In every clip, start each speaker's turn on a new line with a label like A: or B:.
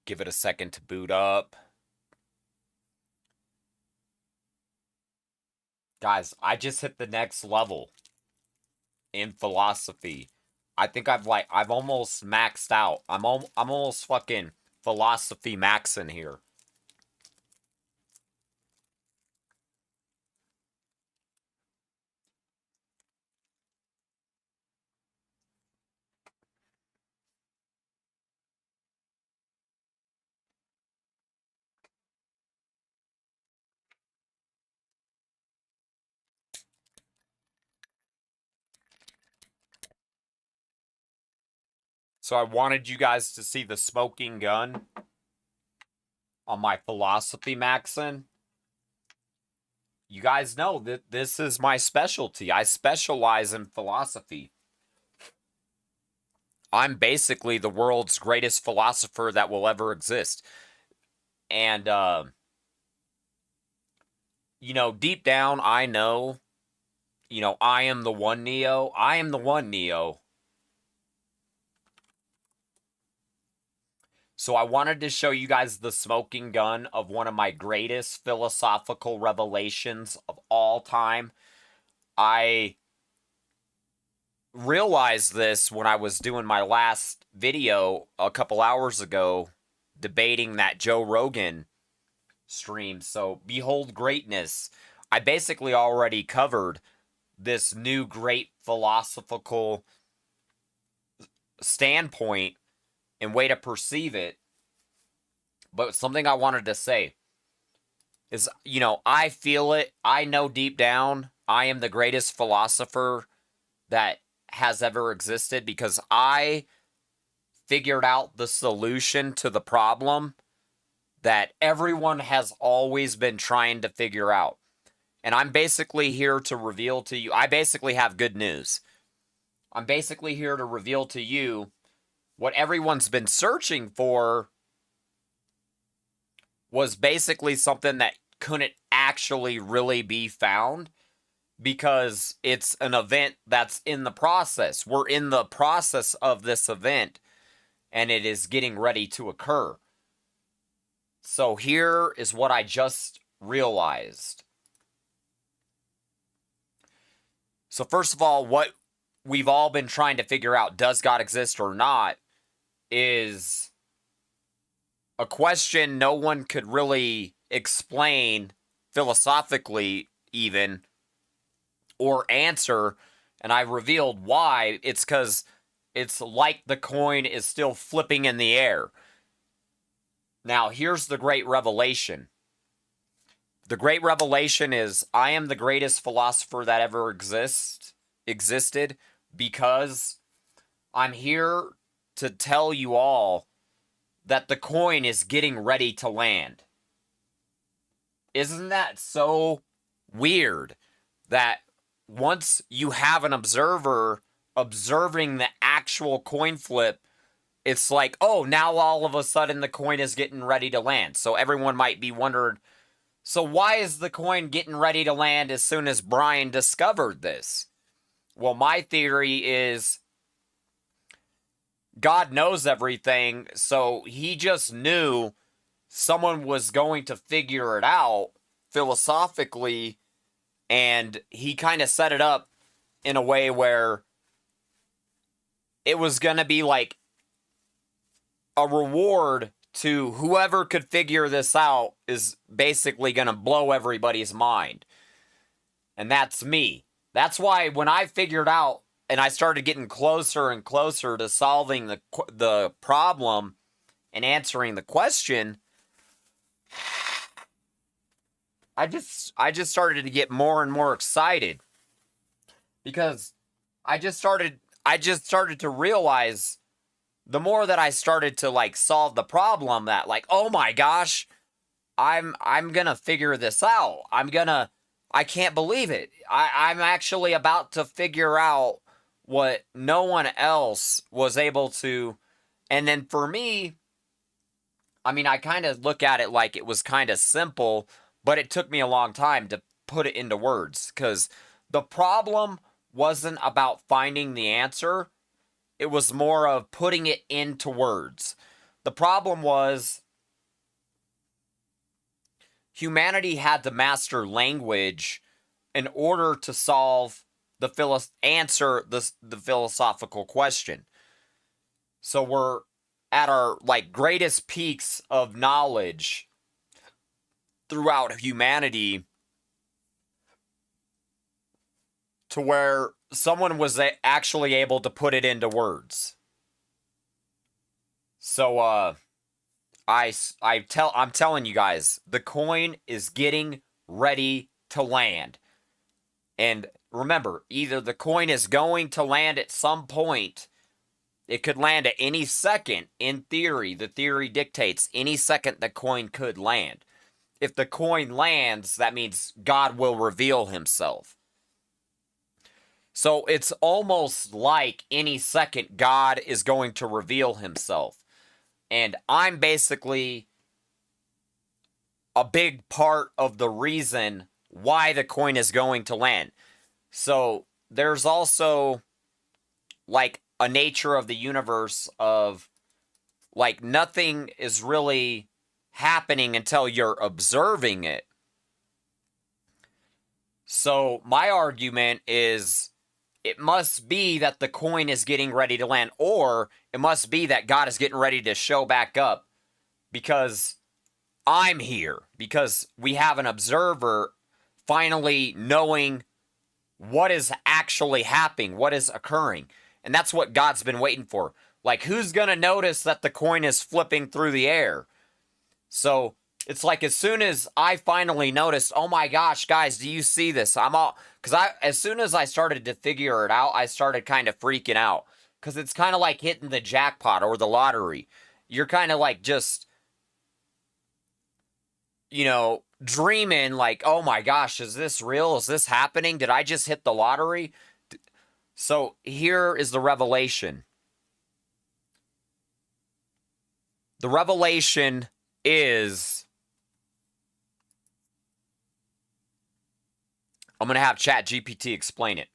A: Give it a second to boot up. Guys, I just hit the next level in philosophy. I think I've almost maxed out. I'm almost fucking philosophy maxing here. So I wanted you guys to see the smoking gun on my philosophy maxing. You guys know that this is my specialty. I specialize in philosophy. I'm basically the world's greatest philosopher that will ever exist. And, deep down, I know, I am the one Neo. I am the one Neo. So I wanted to show you guys the smoking gun of one of my greatest philosophical revelations of all time. I realized this when I was doing my last video a couple hours ago debating that Joe Rogan stream. So, behold greatness. I basically already covered this new great philosophical standpoint and way to perceive it. But something I wanted to say is, I feel it. I know deep down I am the greatest philosopher that has ever existed because I figured out the solution to the problem that everyone has always been trying to figure out. And I'm basically here to reveal to you, I basically have good news. I'm basically here to reveal to you what everyone's been searching for was basically something that couldn't actually really be found because it's an event that's in the process. We're in the process of this event and it is getting ready to occur. So here is what I just realized. So first of all, what we've all been trying to figure out, does God exist or not, is a question no one could really explain philosophically even or answer. And I revealed why. It's because it's like the coin is still flipping in the air. Now, here's the great revelation. The great revelation is I am the greatest philosopher that ever existed because I'm here to tell you all that the coin is getting ready to land. Isn't that so weird that once you have an observer observing the actual coin flip, it's like, oh, now all of a sudden the coin is getting ready to land. So everyone might be wondering, so why is the coin getting ready to land as soon as Brian discovered this? Well, my theory is God knows everything, so he just knew someone was going to figure it out philosophically, and he kind of set it up in a way where it was going to be like a reward to whoever could figure this out is basically going to blow everybody's mind. And that's me. That's why when I figured out and I started getting closer and closer to solving the problem and answering the question, I just started to get more and more excited because I just started to realize the more that I started to like solve the problem that like, oh my gosh, I'm gonna figure this out. I can't believe it. I'm actually about to figure out what no one else was able to. And then for me, I mean, I kind of look at it like it was kind of simple, but it took me a long time to put it into words because the problem wasn't about finding the answer. It was more of putting it into words. The problem was humanity had to master language in order to solve answer the philosophical question. So we're at our like greatest peaks of knowledge throughout humanity, to where someone was actually able to put it into words. So I'm telling you guys, the coin is getting ready to land. And remember, either the coin is going to land at some point, it could land at any second. In theory, the theory dictates any second the coin could land. If the coin lands, that means God will reveal himself. So it's almost like any second God is going to reveal himself. And I'm basically a big part of the reason why the coin is going to land. So there's also like a nature of the universe of like nothing is really happening until you're observing it. So my argument is it must be that the coin is getting ready to land, or it must be that God is getting ready to show back up because I'm here, because we have an observer finally knowing what is actually happening, what is occurring. And that's what God's been waiting for. Like, who's going to notice that the coin is flipping through the air? So it's like as soon as I finally noticed, oh my gosh, guys, do you see this? As soon as I started to figure it out, I started kind of freaking out. Because it's kind of like hitting the jackpot or the lottery. You're kind of like just, dreaming like, oh my gosh, is this real? Is this happening? Did I just hit the lottery? So here is the revelation. The revelation is, I'm going to have ChatGPT explain it.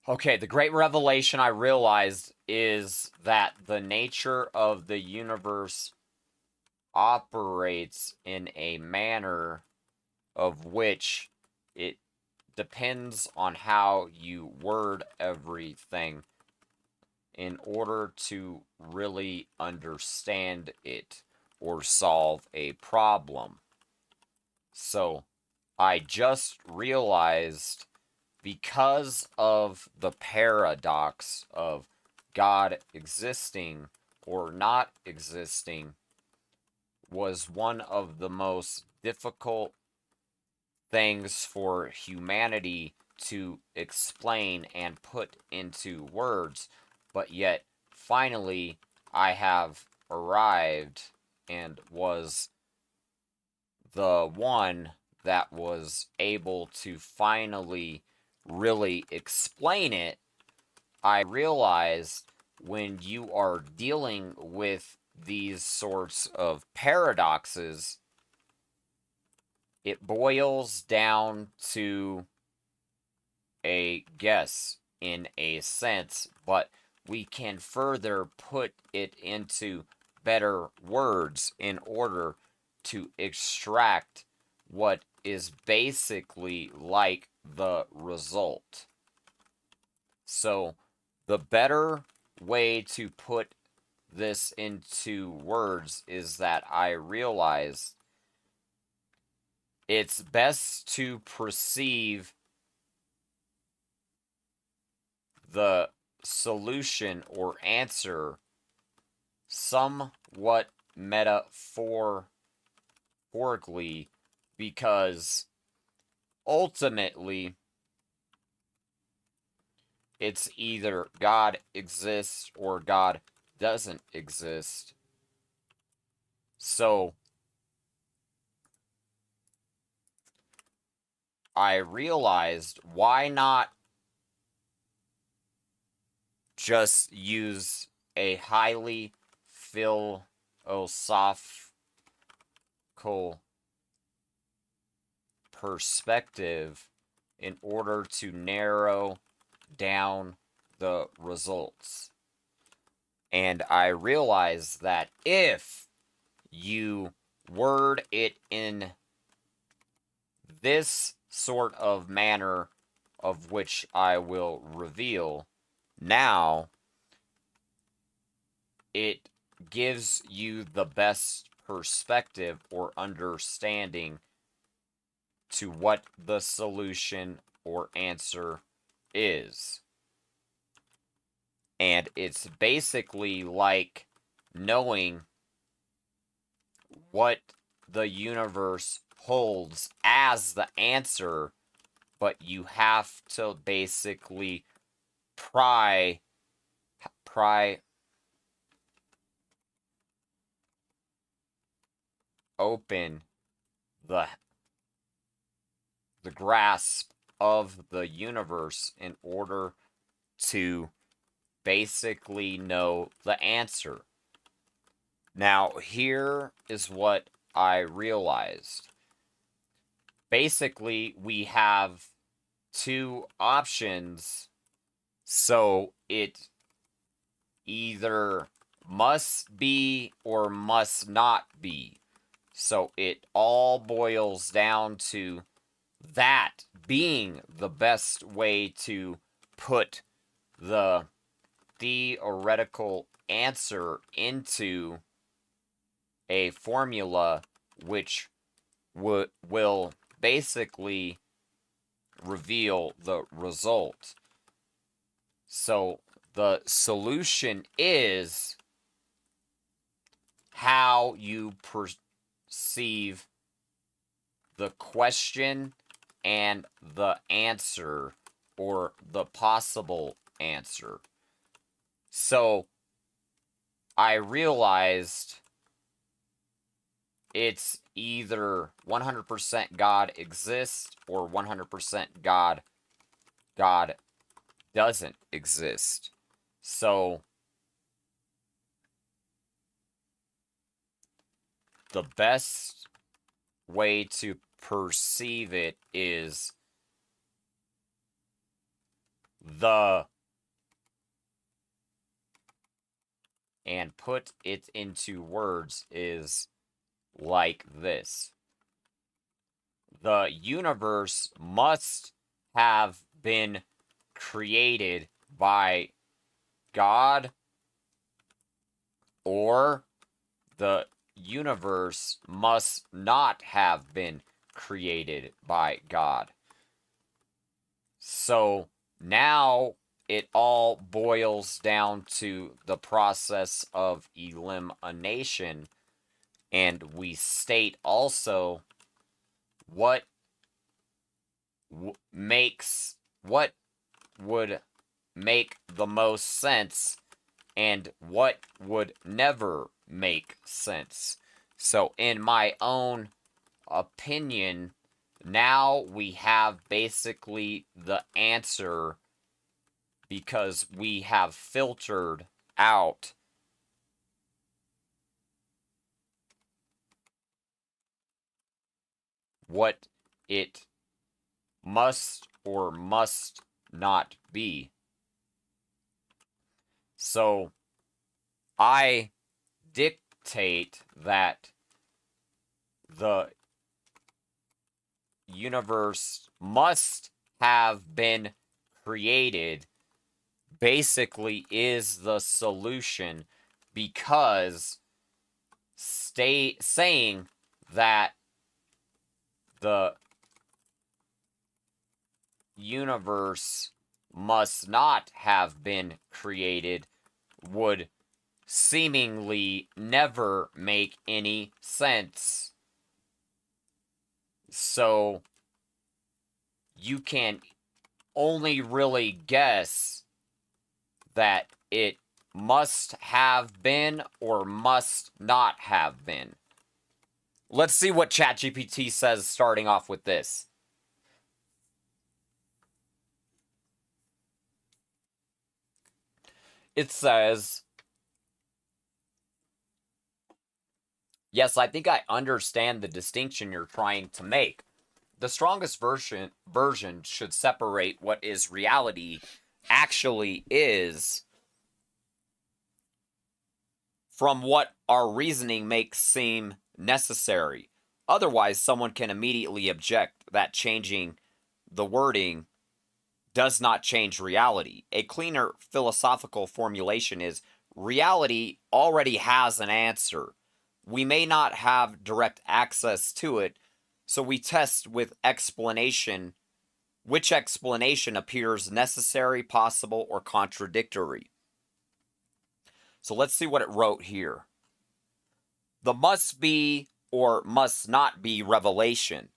A: Okay, the great revelation I realized is that the nature of the universe operates in a manner of which it depends on how you word everything in order to really understand it or solve a problem. So I just realized, because of the paradox of God existing or not existing, was one of the most difficult things for humanity to explain and put into words, but yet finally I have arrived and was the one that was able to finally really explain it. I realized when you are dealing with these sorts of paradoxes, it boils down to a guess in a sense, but we can further put it into better words in order to extract what is basically like the result. So the better way to put this into words is that I realize it's best to perceive the solution or answer somewhat metaphorically, because ultimately it's either God exists or God doesn't exist. So I realized, why not just use a highly philosophical perspective in order to narrow down the results. And I realize that if you word it in this sort of manner of which I will reveal now, it gives you the best perspective or understanding to what the solution or answer is. And it's basically like knowing what the universe holds as the answer, but you have to basically pry open the grasp of the universe in order to basically know the answer. Now, here is what I realized. Basically, we have two options, so it either must be or must not be. So it all boils down to that being the best way to put the theoretical answer into a formula which will basically reveal the result. So the solution is how you perceive the question and the answer, or the possible answer. So I realized it's either 100% God exists or 100% God doesn't exist. So the best way to perceive it is and put it into words is like this. The universe must have been created by God, or the universe must not have been created by God. So now it all boils down to the process of elimination, and we state also what would make the most sense and what would never make sense. So in my own opinion, now we have basically the answer, because we have filtered out what it must or must not be. So I dictate that the universe must have been created basically is the solution, because saying that the universe must not have been created would seemingly never make any sense. So you can only really guess that it must have been or must not have been. Let's see what ChatGPT says starting off with this. It says, yes, I think I understand the distinction you're trying to make. the strongest version should separate what is reality actually is from what our reasoning makes seem necessary. Otherwise, someone can immediately object that changing the wording does not change reality. A cleaner philosophical formulation is reality already has an answer. We may not have direct access to it, so we test with explanation which explanation appears necessary, possible, or contradictory. So let's see what it wrote here. The must be or must not be revelation.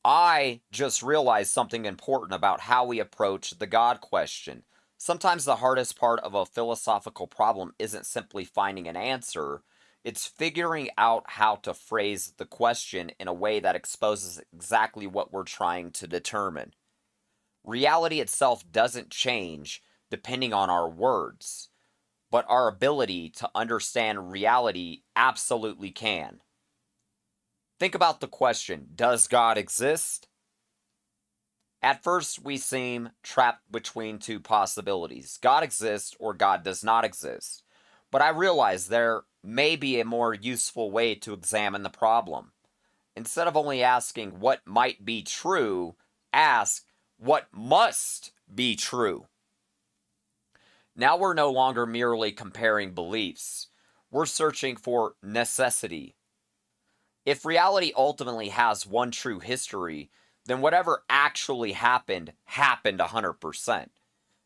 A: I just realized something important about how we approach the God question. Sometimes the hardest part of a philosophical problem isn't simply finding an answer, it's figuring out how to phrase the question in a way that exposes exactly what we're trying to determine. Reality itself doesn't change depending on our words, but our ability to understand reality absolutely can. Think about the question, does God exist? At first, we seem trapped between two possibilities. God exists or God does not exist. But I realize there may be a more useful way to examine the problem. Instead of only asking what might be true, ask what must be true. Now we're no longer merely comparing beliefs. We're searching for necessity. If reality ultimately has one true history, then whatever actually happened 100%.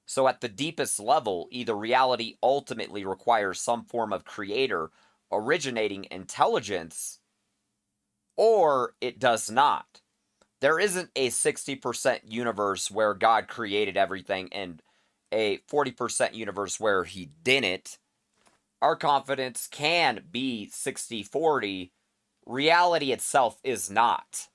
A: So at the deepest level, either reality ultimately requires some form of creator originating intelligence, or it does not. There isn't a 60% universe where God created everything and a 40% universe where he didn't. Our confidence can be 60-40. Reality itself is not.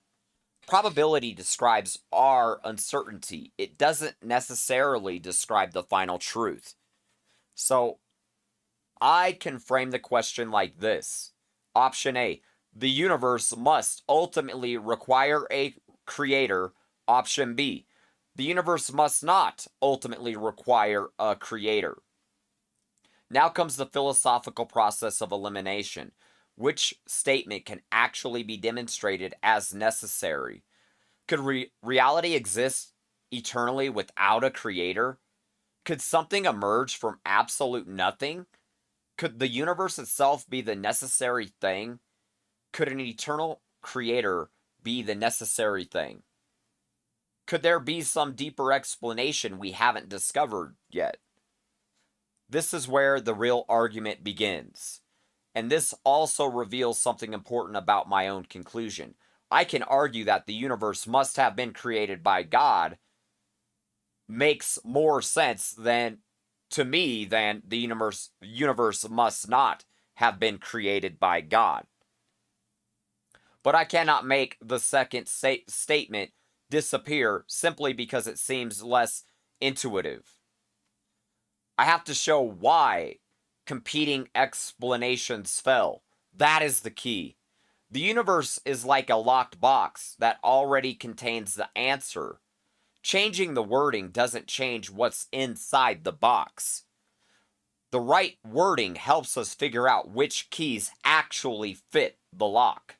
A: Probability describes our uncertainty. It doesn't necessarily describe the final truth. So, I can frame the question like this. Option A, the universe must ultimately require a creator. Option B, the universe must not ultimately require a creator. Now comes the philosophical process of elimination. Which statement can actually be demonstrated as necessary? Could reality exist eternally without a creator? Could something emerge from absolute nothing? Could the universe itself be the necessary thing? Could an eternal creator be the necessary thing? Could there be some deeper explanation we haven't discovered yet? This is where the real argument begins. And this also reveals something important about my own conclusion. I can argue that the universe must have been created by God makes more sense to me than the universe must not have been created by God. But I cannot make the second statement disappear simply because it seems less intuitive. I have to show why competing explanations fell. That is the key. The universe is like a locked box that already contains the answer. Changing the wording doesn't change what's inside the box. The right wording helps us figure out which keys actually fit the lock.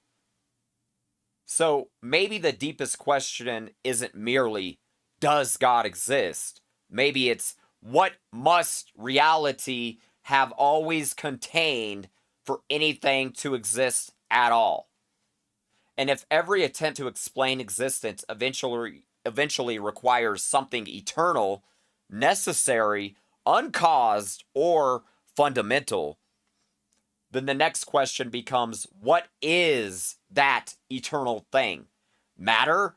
A: So maybe the deepest question isn't merely, does God exist? Maybe it's, what must reality have always contained for anything to exist at all? And if every attempt to explain existence eventually requires something eternal, necessary, uncaused, or fundamental, then the next question becomes, what is that eternal thing? Matter,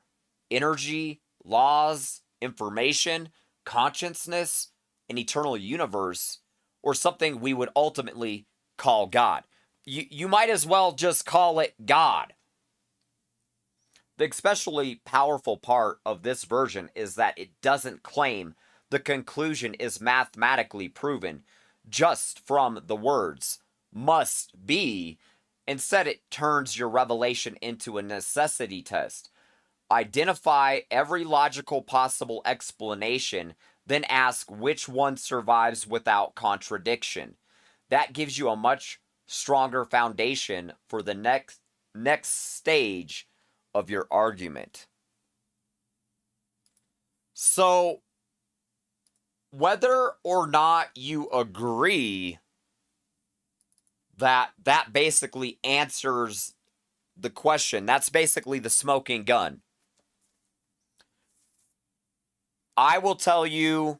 A: energy, laws, information, consciousness, an eternal universe, or something we would ultimately call God? You might as well just call it God. The especially powerful part of this version is that it doesn't claim the conclusion is mathematically proven just from the words must be. Instead, it turns your revelation into a necessity test. Identify every logical possible explanation, then ask which one survives without contradiction. That gives you a much stronger foundation for the next stage of your argument. So, whether or not you agree that basically answers the question, that's basically the smoking gun. I will tell you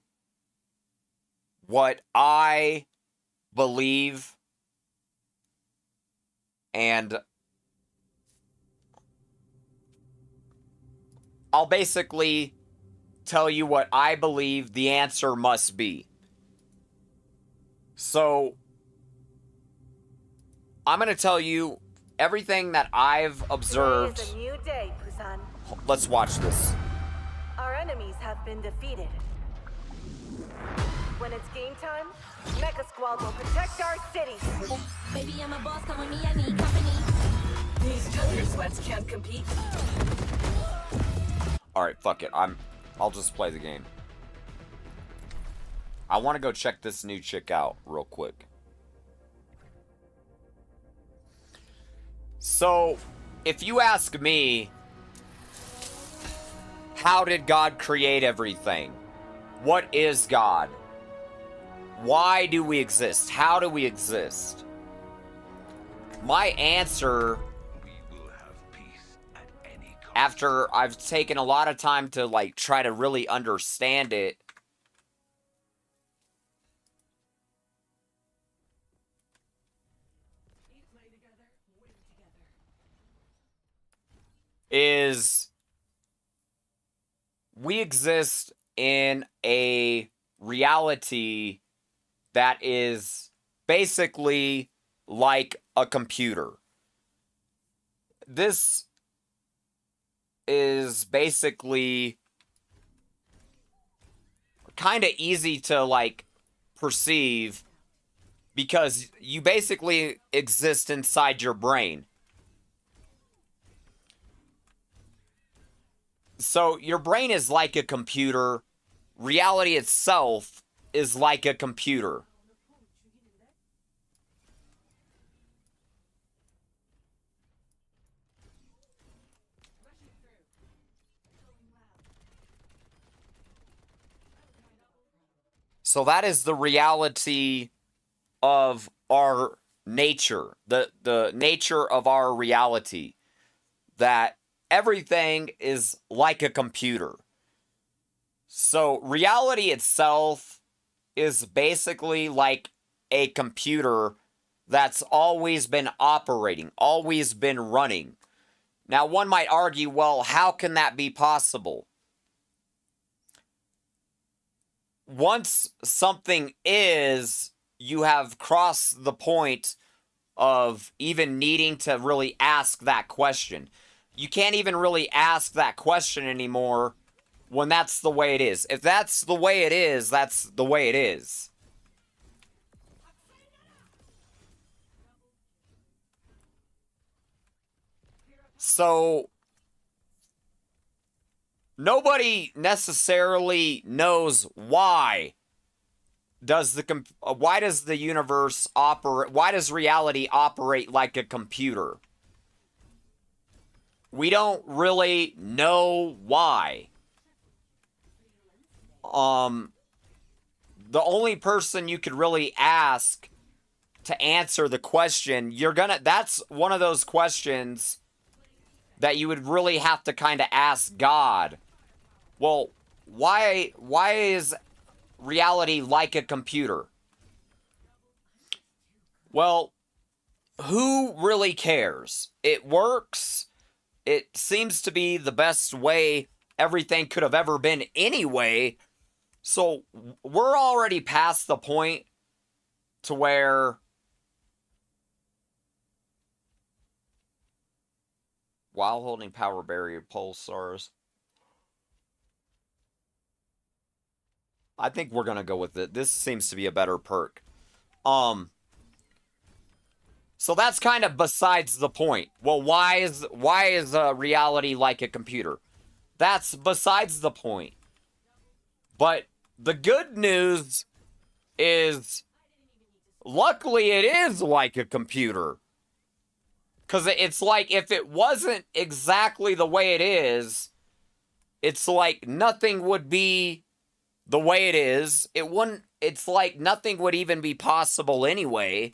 A: what I believe, and I'll basically tell you what I believe the answer must be. So, I'm going to tell you everything that I've observed.
B: Today is a new day, Busan.
A: Let's watch this.
B: Our enemies have been defeated. When it's game time, Mecha Squad will protect our city.
C: Baby, I'm a boss, come with me, I need company.
B: These Thunder Sweats can't compete.
A: Alright, fuck it. I'll just play the game. I want to go check this new chick out real quick. So, if you ask me, how did God create everything? What is God? Why do we exist? How do we exist? My answer, after I've taken a lot of time to like try to really understand it, is we exist in a reality that is basically like a computer. This is basically kind of easy to like perceive because you basically exist inside your brain. So your brain is like a computer. Reality itself is like a computer. So that is the reality of our nature, the nature of our reality, that everything is like a computer. So reality itself is basically like a computer that's always been operating, always been running. Now one might argue, well, how can that be possible? Once something is, you have crossed the point of even needing to really ask that question. You can't even really ask that question anymore when that's the way it is. If that's the way it is, that's the way it is. So, nobody necessarily knows why does the universe operate, why does reality operate like a computer? We don't really know why. The only person you could really ask to answer the question, that's one of those questions that you would really have to kind of ask God. Well, why is reality like a computer? Well, who really cares? It works. It seems to be the best way everything could have ever been anyway. So we're already past the point to where while holding power barrier pulsars, I think we're going to go with it. This seems to be a better perk. So that's kind of besides the point. Well, why is reality like a computer? that's besides the point. But the good news is, luckily, it is like a computer. Because it's like, if it wasn't exactly the way it is, it's like nothing would be the way it is. It wouldn't, it's like nothing would even be possible anyway.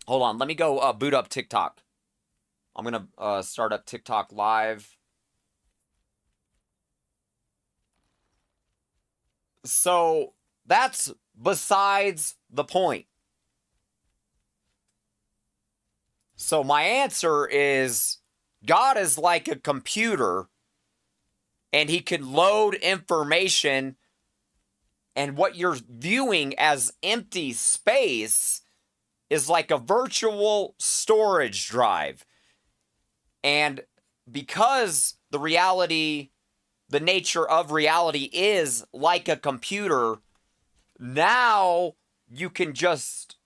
A: Hold on, let me go boot up TikTok. I'm gonna start up TikTok live. So, that's besides the point. So my answer is, God is like a computer, and he can load information, and what you're viewing as empty space is like a virtual storage drive. And because the nature of reality is like a computer, now you can just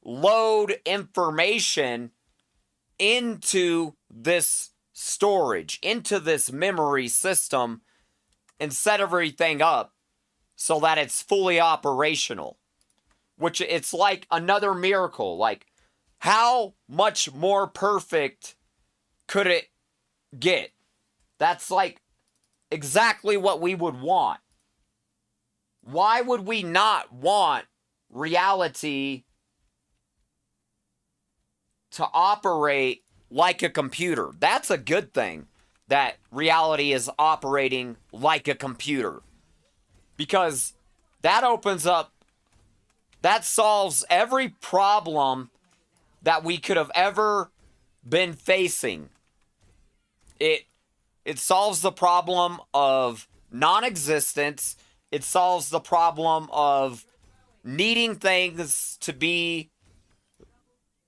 A: load information into this storage, into this memory system, and set everything up so that it's fully operational. Which, it's like another miracle. Like, how much more perfect could it get? That's like exactly what we would want. Why would we not want reality to operate like a computer? That's a good thing, that reality is operating like a computer. Because that solves every problem that we could have ever been facing. It solves the problem of non-existence. It solves the problem of needing things to be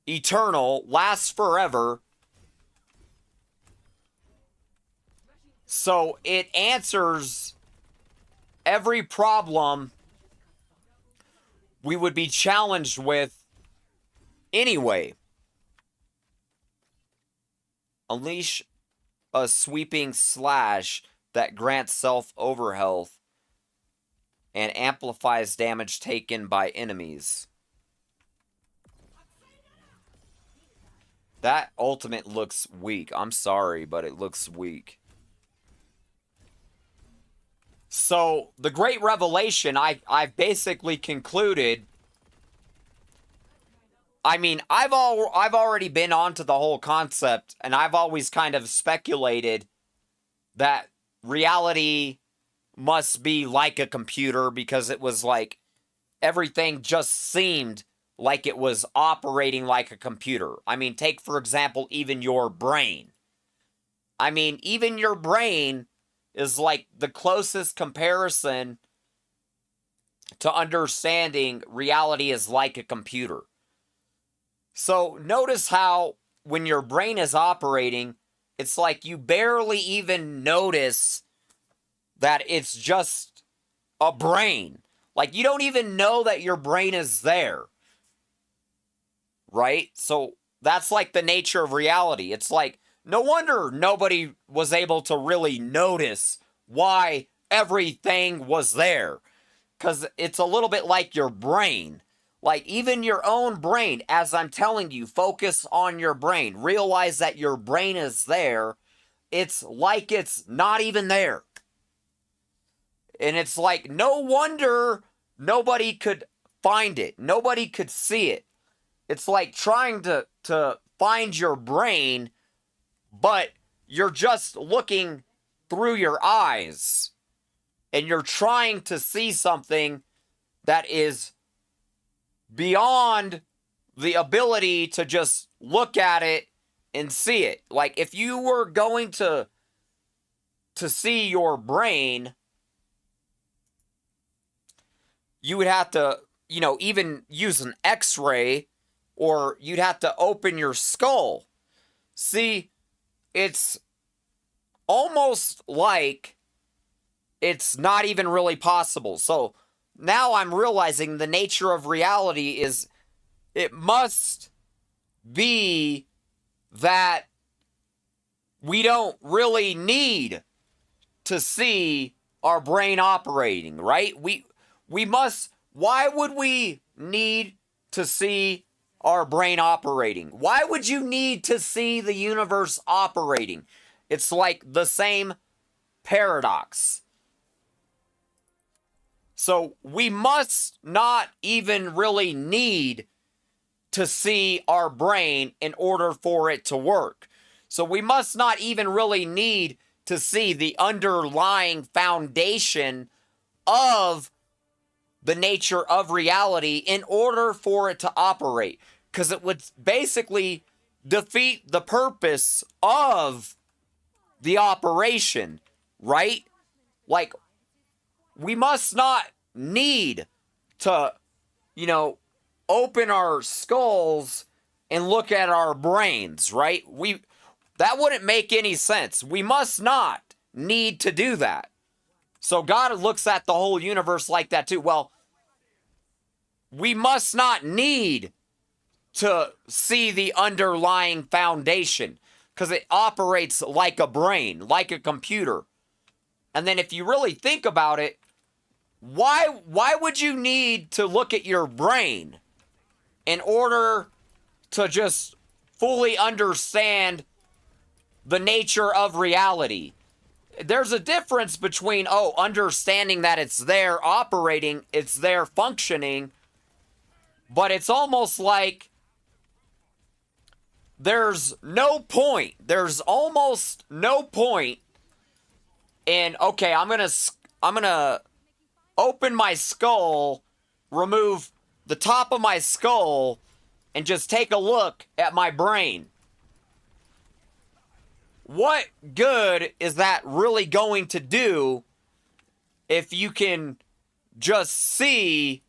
A: eternal, last forever. So it answers every problem we would be challenged with anyway. Unleash a sweeping slash that grants self-overhealth and amplifies damage taken by enemies. That ultimate looks weak. I'm sorry, but it looks weak. So, the great revelation, I've basically concluded. I mean, I've already been onto the whole concept, and I've always kind of speculated that reality must be like a computer, because it was like everything just seemed like it was operating like a computer. I mean, take, for example, even your brain. I mean, even your brain is like the closest comparison to understanding reality is like a computer. So notice how when your brain is operating, it's like you barely even notice that it's just a brain. Like, you don't even know that your brain is there. Right? So that's like the nature of reality. It's like, no wonder nobody was able to really notice why everything was there. Because it's a little bit like your brain. Like, even your own brain, as I'm telling you, focus on your brain. Realize that your brain is there. It's like it's not even there. And it's like, no wonder nobody could find it. Nobody could see it. It's like trying to find your brain, but you're just looking through your eyes. And you're trying to see something that is beyond the ability to just look at it and see it. Like, if you were going to see your brain, you would have to, even use an X-ray, or you'd have to open your skull. See, it's almost like it's not even really possible. So now I'm realizing the nature of reality is, it must be that we don't really need to see our brain operating, right? We must. Why would we need to see our brain operating? Why would you need to see the universe operating? It's like the same paradox. So we must not even really need to see our brain in order for it to work. So we must not even really need to see the underlying foundation of the nature of reality in order for it to operate. Because it would basically defeat the purpose of the operation, right? Like, we must not need to, open our skulls and look at our brains, right? That wouldn't make any sense. We must not need to do that. So God looks at the whole universe like that too. Well, we must not need to see the underlying foundation because it operates like a brain, like a computer. And then if you really think about it, why would you need to look at your brain in order to just fully understand the nature of reality? There's a difference between, understanding that it's there operating, it's there functioning, but it's almost like there's almost no point in, okay, I'm gonna open my skull, remove the top of my skull, and just take a look at my brain. What good is that really going to do if you can just see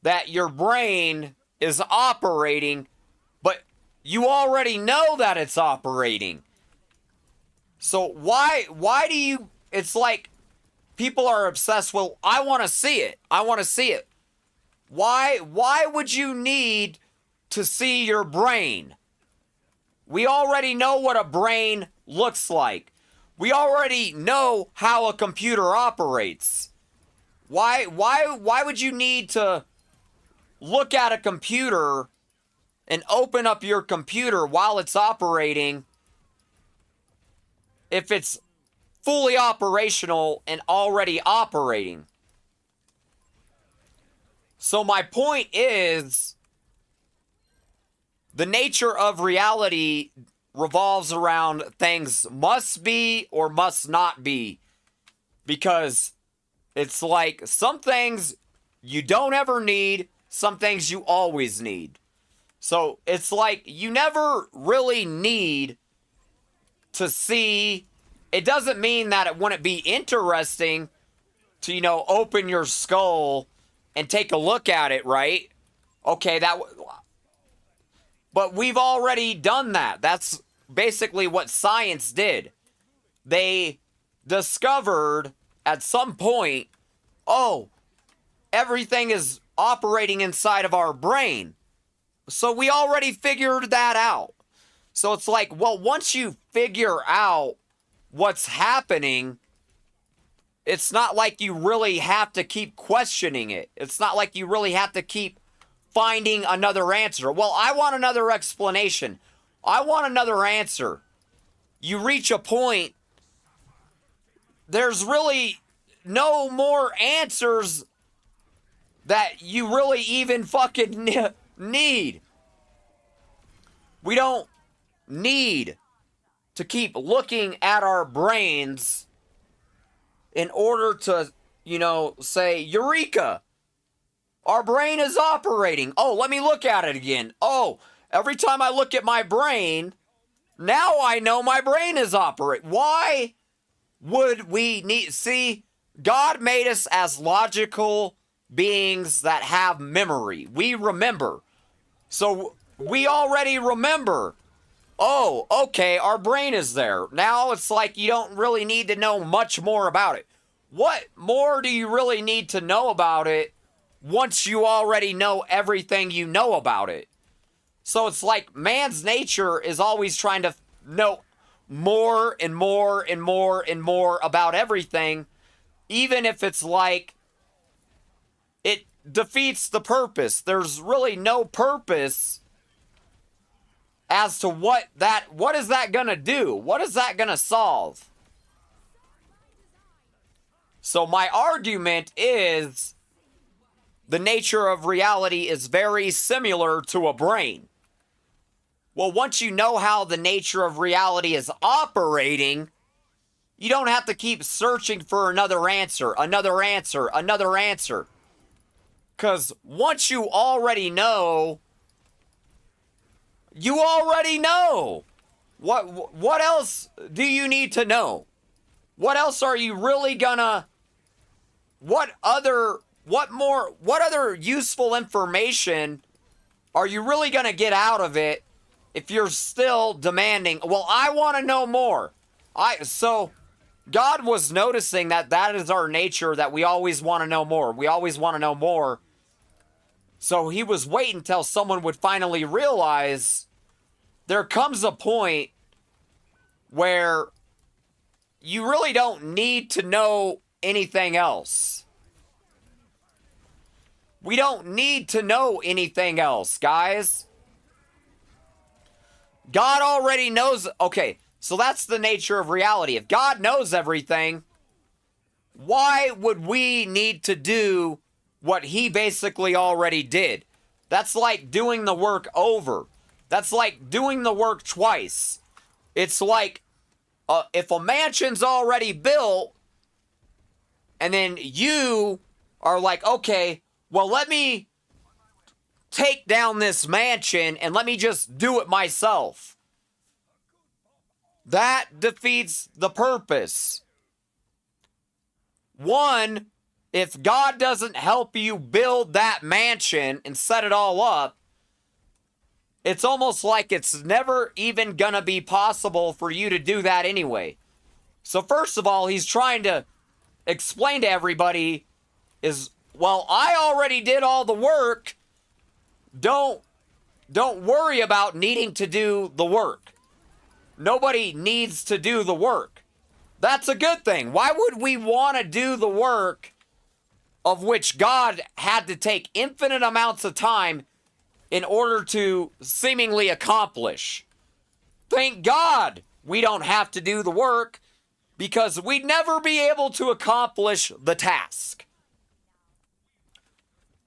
A: that your brain is operating, but you already know that it's operating? So why do you, it's like people are obsessed with, I want to see it. I want to see it. Why would you need to see your brain? We already know what a brain looks like. We already know how a computer operates. Why would you need to look at a computer and open up your computer while it's operating if it's fully operational and already operating? So my point is, the nature of reality revolves around things must be or must not be. Because it's like some things you don't ever need, some things you always need. So it's like you never really need to see. It doesn't mean that it wouldn't be interesting to, open your skull and take a look at it, right? Okay, but we've already done that. That's basically what science did. They discovered at some point, everything is operating inside of our brain. So we already figured that out. So it's like, well, once you figure out what's happening, it's not like you really have to keep questioning it. It's not like you really have to keep finding another answer. Well, I want another explanation. I want another answer. You reach a point, there's really no more answers that you really even fucking need. We don't need to keep looking at our brains in order to, say, Eureka! Our brain is operating. Oh, let me look at it again. Oh, every time I look at my brain, now I know my brain is operating. Why would we need... See, God made us as logical beings that have memory. We remember. So we already remember. Oh, okay, our brain is there. Now it's like you don't really need to know much more about it. What more do you really need to know about it once you already know everything you know about it? So it's like man's nature is always trying to know, more and more and more and more about everything, even if it's like it defeats the purpose. There's really no purpose as to what is that gonna do? What is that gonna solve? So my argument is the nature of reality is very similar to a brain. Well, once you know how the nature of reality is operating, you don't have to keep searching for another answer, another answer, another answer. Because once you already know, you already know. What else do you need to know? What else are you really gonna... What other useful information are you really gonna get out of it if you're still demanding, well, I want to know more. So God was noticing that is our nature, that we always want to know more. We always want to know more. So he was waiting until someone would finally realize there comes a point where you really don't need to know anything else. We don't need to know anything else, guys. God already knows. Okay, so that's the nature of reality. If God knows everything, why would we need to do what he basically already did? That's like doing the work over. That's like doing the work twice. It's like if a mansion's already built and then you are like, okay, well, let me take down this mansion and let me just do it myself. That defeats the purpose. One, if God doesn't help you build that mansion and set it all up, it's almost like it's never even gonna be possible for you to do that anyway. So first of all, he's trying to explain to everybody is, well, I already did all the work. Don't worry about needing to do the work. Nobody needs to do the work. That's a good thing. Why would we want to do the work of which God had to take infinite amounts of time in order to seemingly accomplish? Thank God we don't have to do the work, because we'd never be able to accomplish the task.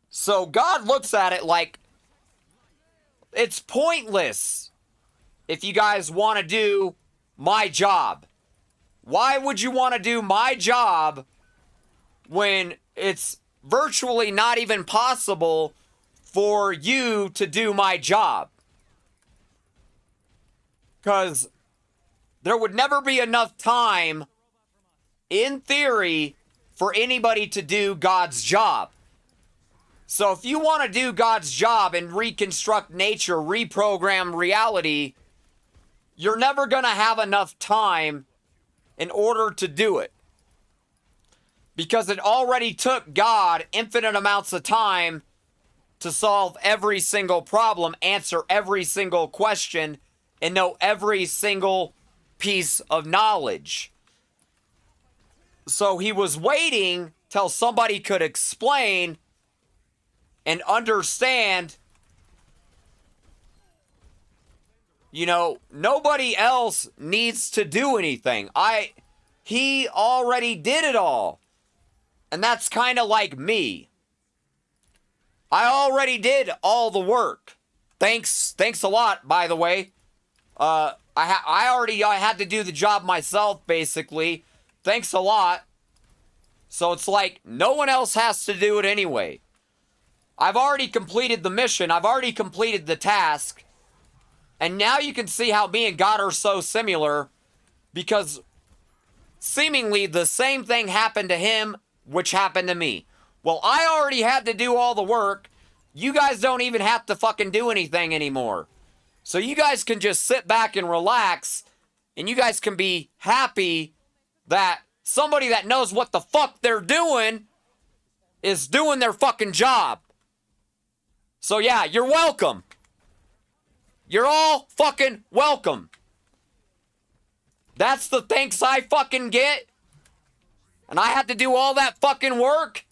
A: So God looks at it like, it's pointless if you guys want to do my job. Why would you want to do my job when it's virtually not even possible for you to do my job? Because there would never be enough time, in theory, for anybody to do God's job. So if you want to do God's job and reconstruct nature, reprogram reality, you're never going to have enough time in order to do it. Because it already took God infinite amounts of time to solve every single problem, answer every single question, and know every single piece of knowledge. So he was waiting till somebody could explain and understand, you know, nobody else needs to do anything. He already did it all. And that's kind of like me. I already did all the work. Thanks a lot, by the way. I had to do the job myself, basically. Thanks a lot. So it's like, no one else has to do it anyway. I've already completed the mission. I've already completed the task. And now you can see how me and God are so similar, because seemingly the same thing happened to him, which happened to me. Well, I already had to do all the work. You guys don't even have to fucking do anything anymore. So you guys can just sit back and relax, and you guys can be happy that somebody that knows what the fuck they're doing is doing their fucking job. So yeah, you're welcome. You're all fucking welcome. That's the thanks I fucking get? And I had to do all that fucking work?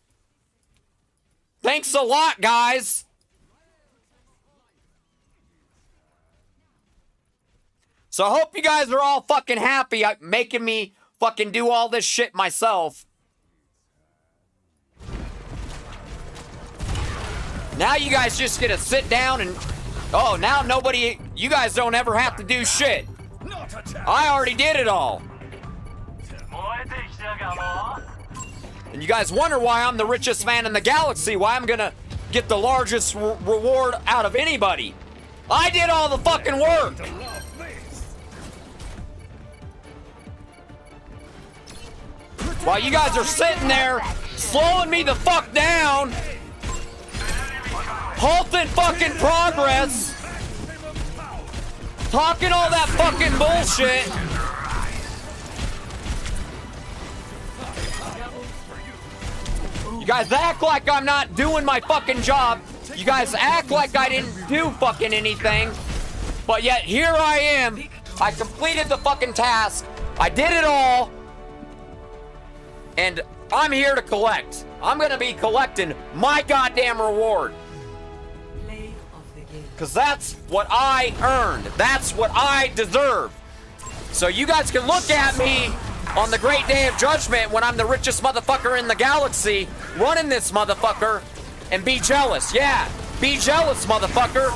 A: Thanks a lot, guys. So I hope you guys are all fucking happy making me fucking do all this shit myself. Now you guys just get to sit down and... Oh, now nobody... You guys don't ever have to do shit. I already did it all. And you guys wonder why I'm the richest man in the galaxy, why I'm gonna get the largest reward out of anybody. I did all the fucking work. While you guys are sitting there, slowing me the fuck down, halting fucking progress, talking all that fucking bullshit. You guys act like I'm not doing my fucking job. You guys act like I didn't do fucking anything. But yet here I am. I completed the fucking task. I did it all. And I'm here to collect. I'm gonna be collecting my goddamn reward. Because that's what I earned. That's what I deserve. So you guys can look at me on the great day of judgment when I'm the richest motherfucker in the galaxy running this motherfucker and be jealous. Yeah, be jealous, motherfucker.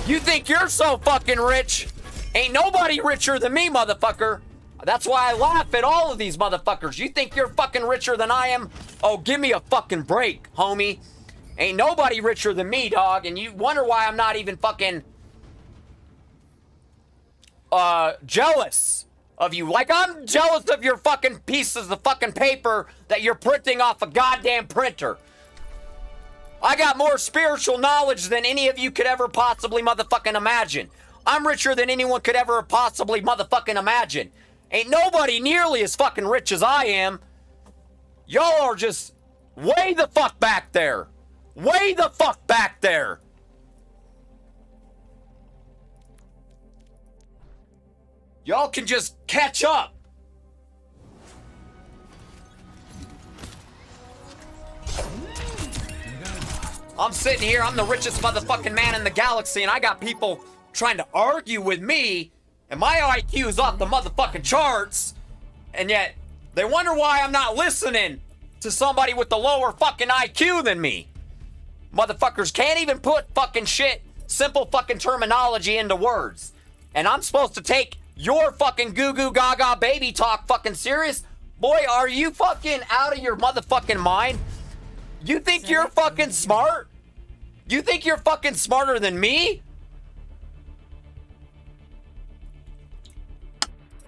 A: You think you're so fucking rich? Ain't nobody richer than me, motherfucker. That's why I laugh at all of these motherfuckers. You think you're fucking richer than I am? Oh, give me a fucking break, homie. Ain't nobody richer than me, dog. And you wonder why I'm not even fucking jealous of you. Like I'm jealous of your fucking pieces of fucking paper that you're printing off a goddamn printer. I got more spiritual knowledge than any of you could ever possibly motherfucking imagine. I'm richer than anyone could ever possibly motherfucking imagine. Ain't nobody nearly as fucking rich as I am. Y'all are just way the fuck back there. Way the fuck back there. Y'all can just catch up. I'm sitting here, I'm the richest motherfucking man in the galaxy, and I got people trying to argue with me, and my IQ is off the motherfucking charts, and yet they wonder why I'm not listening to somebody with the lower fucking IQ than me. Motherfuckers can't even put fucking shit, simple fucking terminology into words. And I'm supposed to take your fucking goo goo gaga baby talk fucking serious? Boy, are you fucking out of your motherfucking mind? You think you're fucking smart? You think you're fucking smarter than me?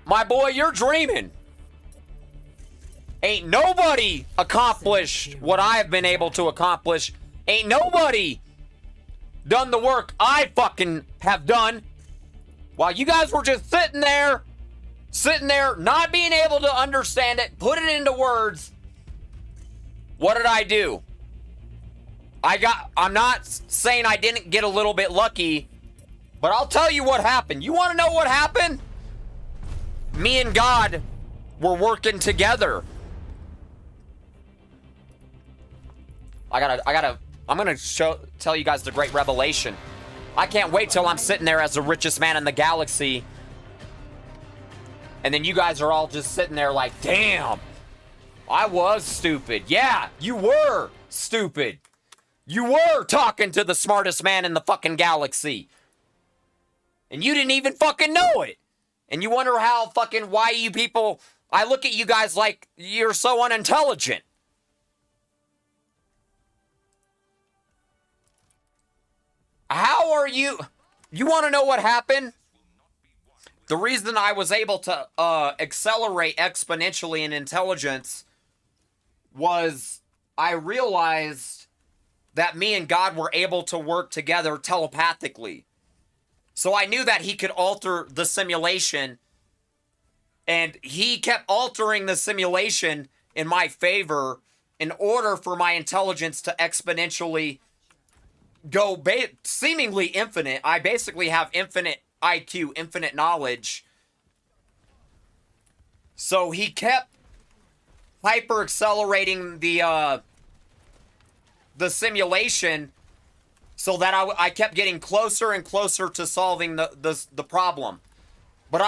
A: My boy, you're dreaming. Ain't nobody accomplished what I've been able to accomplish. Ain't nobody done the work I fucking have done. While you guys were just sitting there, not being able to understand it, put it into words. What did I do? I'm not saying I didn't get a little bit lucky, but I'll tell you what happened. You want to know what happened? Me and God were working together. I'm gonna tell you guys the great revelation. I can't wait till I'm sitting there as the richest man in the galaxy. And then you guys are all just sitting there like, damn, I was stupid. Yeah, you were stupid. You were talking to the smartest man in the fucking galaxy. And you didn't even fucking know it. And you wonder how fucking, why you people, I look at you guys like you're so unintelligent. How are you? You want to know what happened? The reason I was able to accelerate exponentially in intelligence was I realized that me and God were able to work together telepathically. So I knew that he could alter the simulation, and he kept altering the simulation in my favor in order for my intelligence to exponentially go seemingly infinite. I basically have infinite IQ, infinite knowledge. So he kept hyper accelerating the simulation so that I kept getting closer and closer to solving the problem. But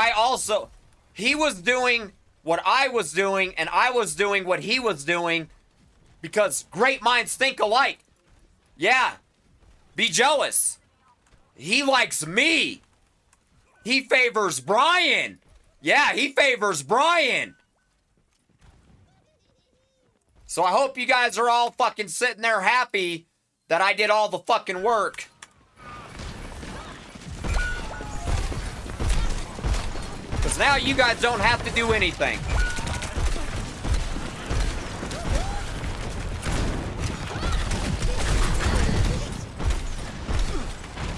A: he was doing what I was doing, and I was doing what he was doing, because great minds think alike. Yeah, be jealous. He likes me. He favors Brian. Yeah, he favors Brian. So I hope you guys are all fucking sitting there happy that I did all the fucking work. Because now you guys don't have to do anything.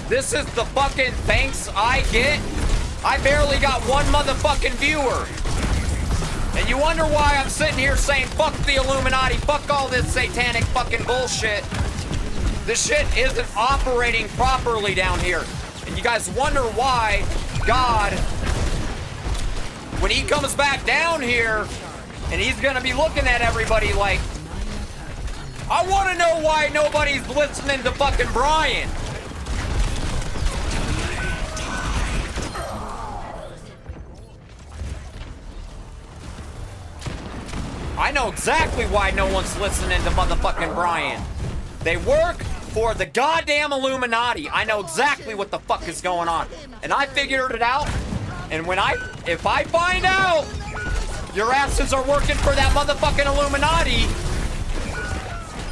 A: This is the fucking thanks I get. I barely got one motherfucking viewer. And you wonder why I'm sitting here saying fuck the Illuminati, fuck all this satanic fucking bullshit. This shit isn't operating properly down here. And you guys wonder why God, when he comes back down here, and he's gonna be looking at everybody like, I wanna know why nobody's listening to fucking Brian. I know exactly why no one's listening to motherfucking Brian. They work for the goddamn Illuminati. I know exactly what the fuck is going on. And I figured it out. And if I find out your asses are working for that motherfucking Illuminati,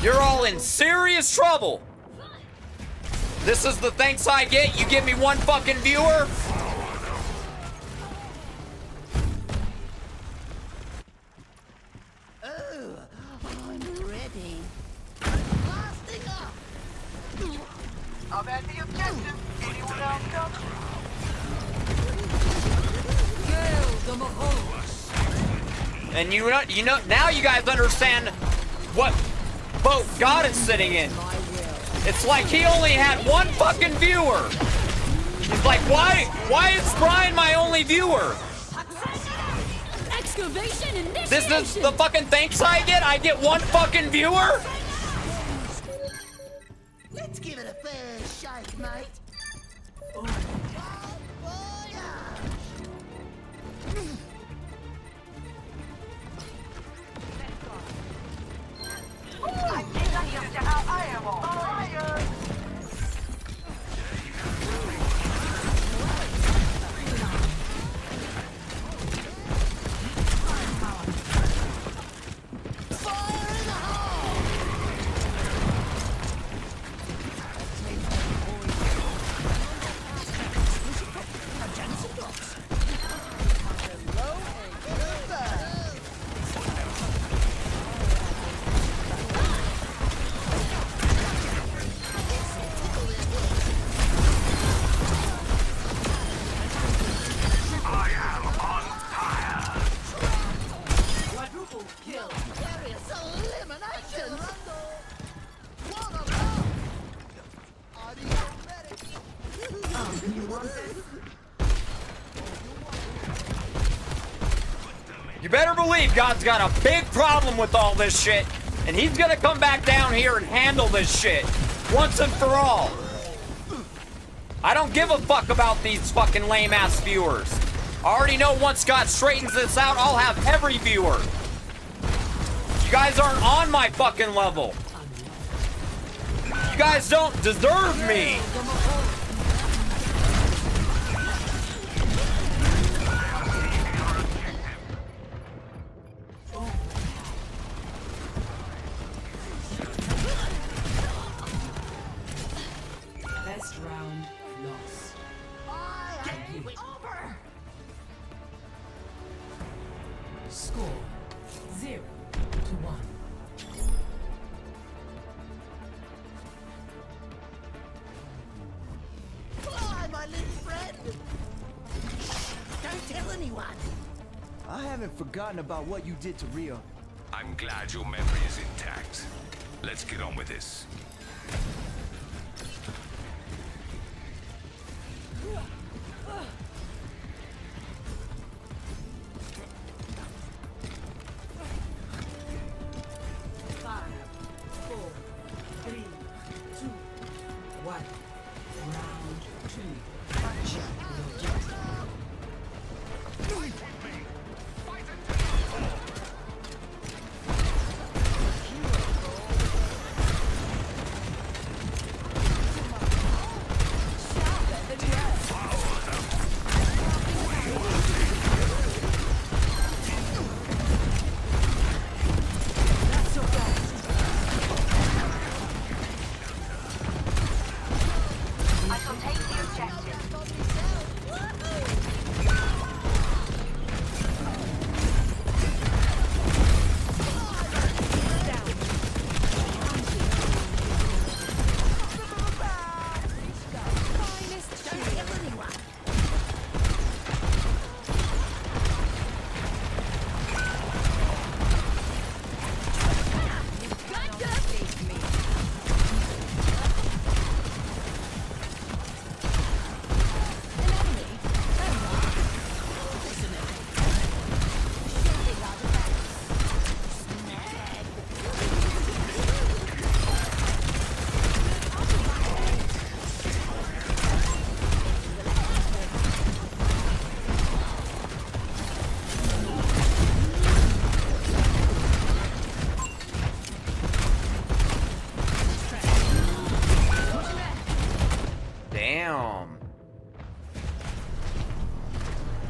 A: you're all in serious trouble. This is the thanks I get. You give me one fucking viewer.
B: I'm at the objective. Anyone else come?
A: And you know, now you guys understand what boat God is sitting in. It's like he only had one fucking viewer. He's like, why is Brian my only viewer?
C: Excavation initiation.
A: This is the fucking thanks I get? I get one fucking viewer?
D: Let's give it a fair shake, mate.
B: I think I used to how I am on fire.
A: You better believe God's got a big problem with all this shit, and he's gonna come back down here and handle this shit once and for all. I don't give a fuck about these fucking lame-ass viewers. I already know once God straightens this out, I'll have every viewer. You guys aren't on my fucking level. You guys don't deserve me.
E: Best round lost.
D: Over.
E: Score 0-1.
D: Fly, my little friend. Don't tell anyone.
F: I haven't forgotten about what you did to Rio.
G: I'm glad your memory is intact. Let's get on with this.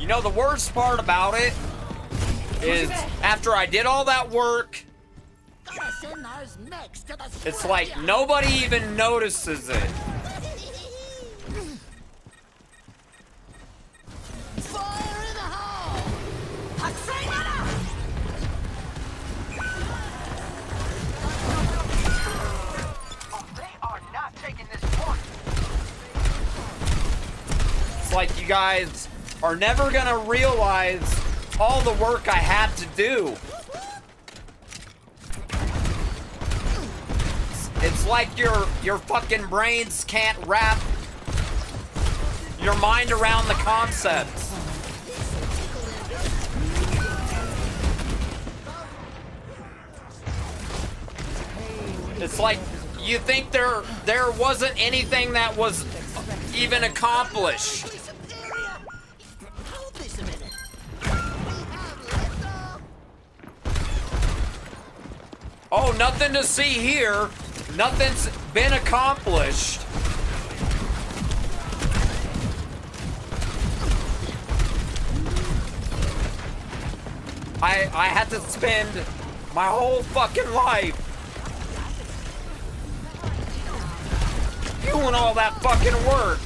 A: know, the worst part about it is after I did all that work,
D: Gotta send those mechs to the
A: it's like nobody even notices it.
D: Fire in the hole!
B: They are not taking this point.
A: It's like you guys are never gonna realize all the work I had to do. It's like your fucking brains can't wrap your mind around the concepts. It's like you think there wasn't anything that was even accomplished.
D: Superior! Hold this a minute. We have liftoff.
A: Oh, nothing to see here. Nothing's been accomplished. I had to spend my whole fucking life doing all that fucking work.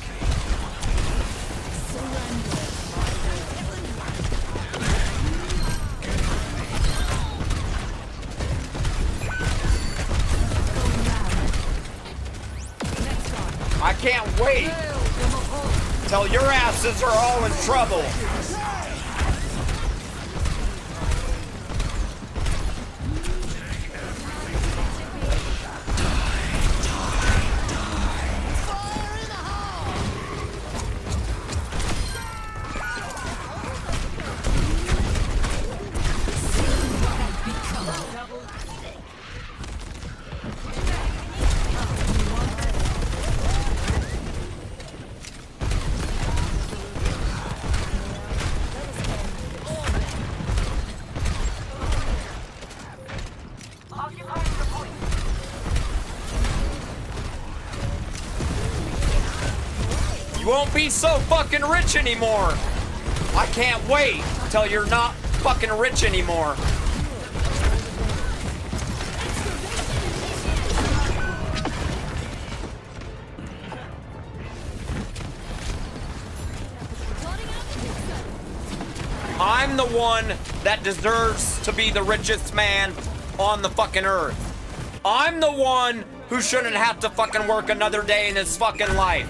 A: I can't wait till your asses are all in trouble. You won't be so fucking rich anymore. I can't wait till you're not fucking rich anymore. I'm the one that deserves to be the richest man on the fucking earth. I'm the one who shouldn't have to fucking work another day in his fucking life.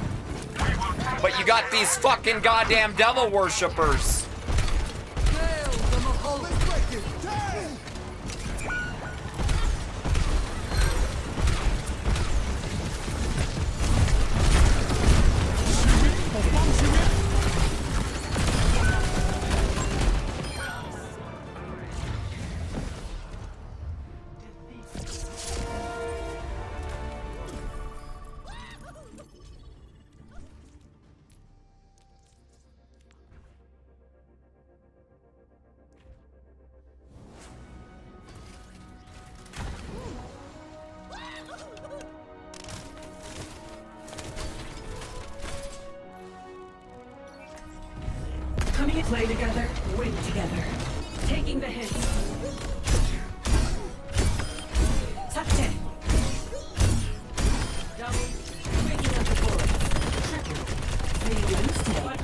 A: But you got these fucking goddamn devil worshippers.
E: Coming to play together, win together. Taking the hits. Satche. Double. Picking up the bullets. Triple. They lose today.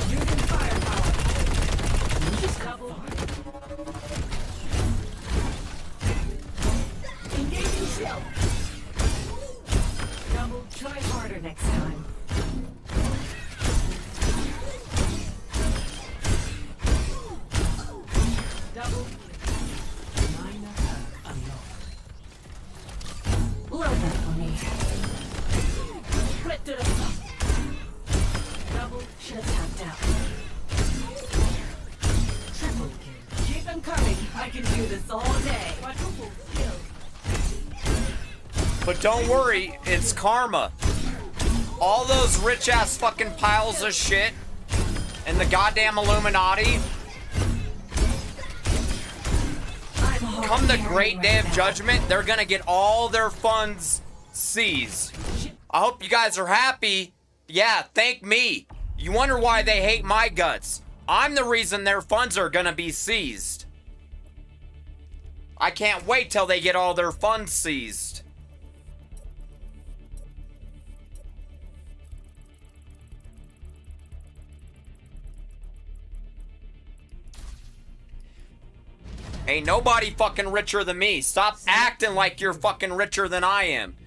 E: Using firepower. Double. Engaging shield. Double, try harder next time. Double. Minor unlocked. Load that for me. Split to the top. Double, should have tapped out. Triple kill. Keep them coming. I can do this all day. Quadruple kill.
A: But don't worry, it's karma. All those rich ass fucking piles of shit and the goddamn Illuminati, come the great day of judgment, they're gonna get all their funds seized. I hope you guys are happy. Yeah, thank me. You wonder why they hate my guts. I'm the reason their funds are gonna be seized. I can't wait till they get all their funds seized. Ain't nobody fucking richer than me. Stop acting like you're fucking richer than I am.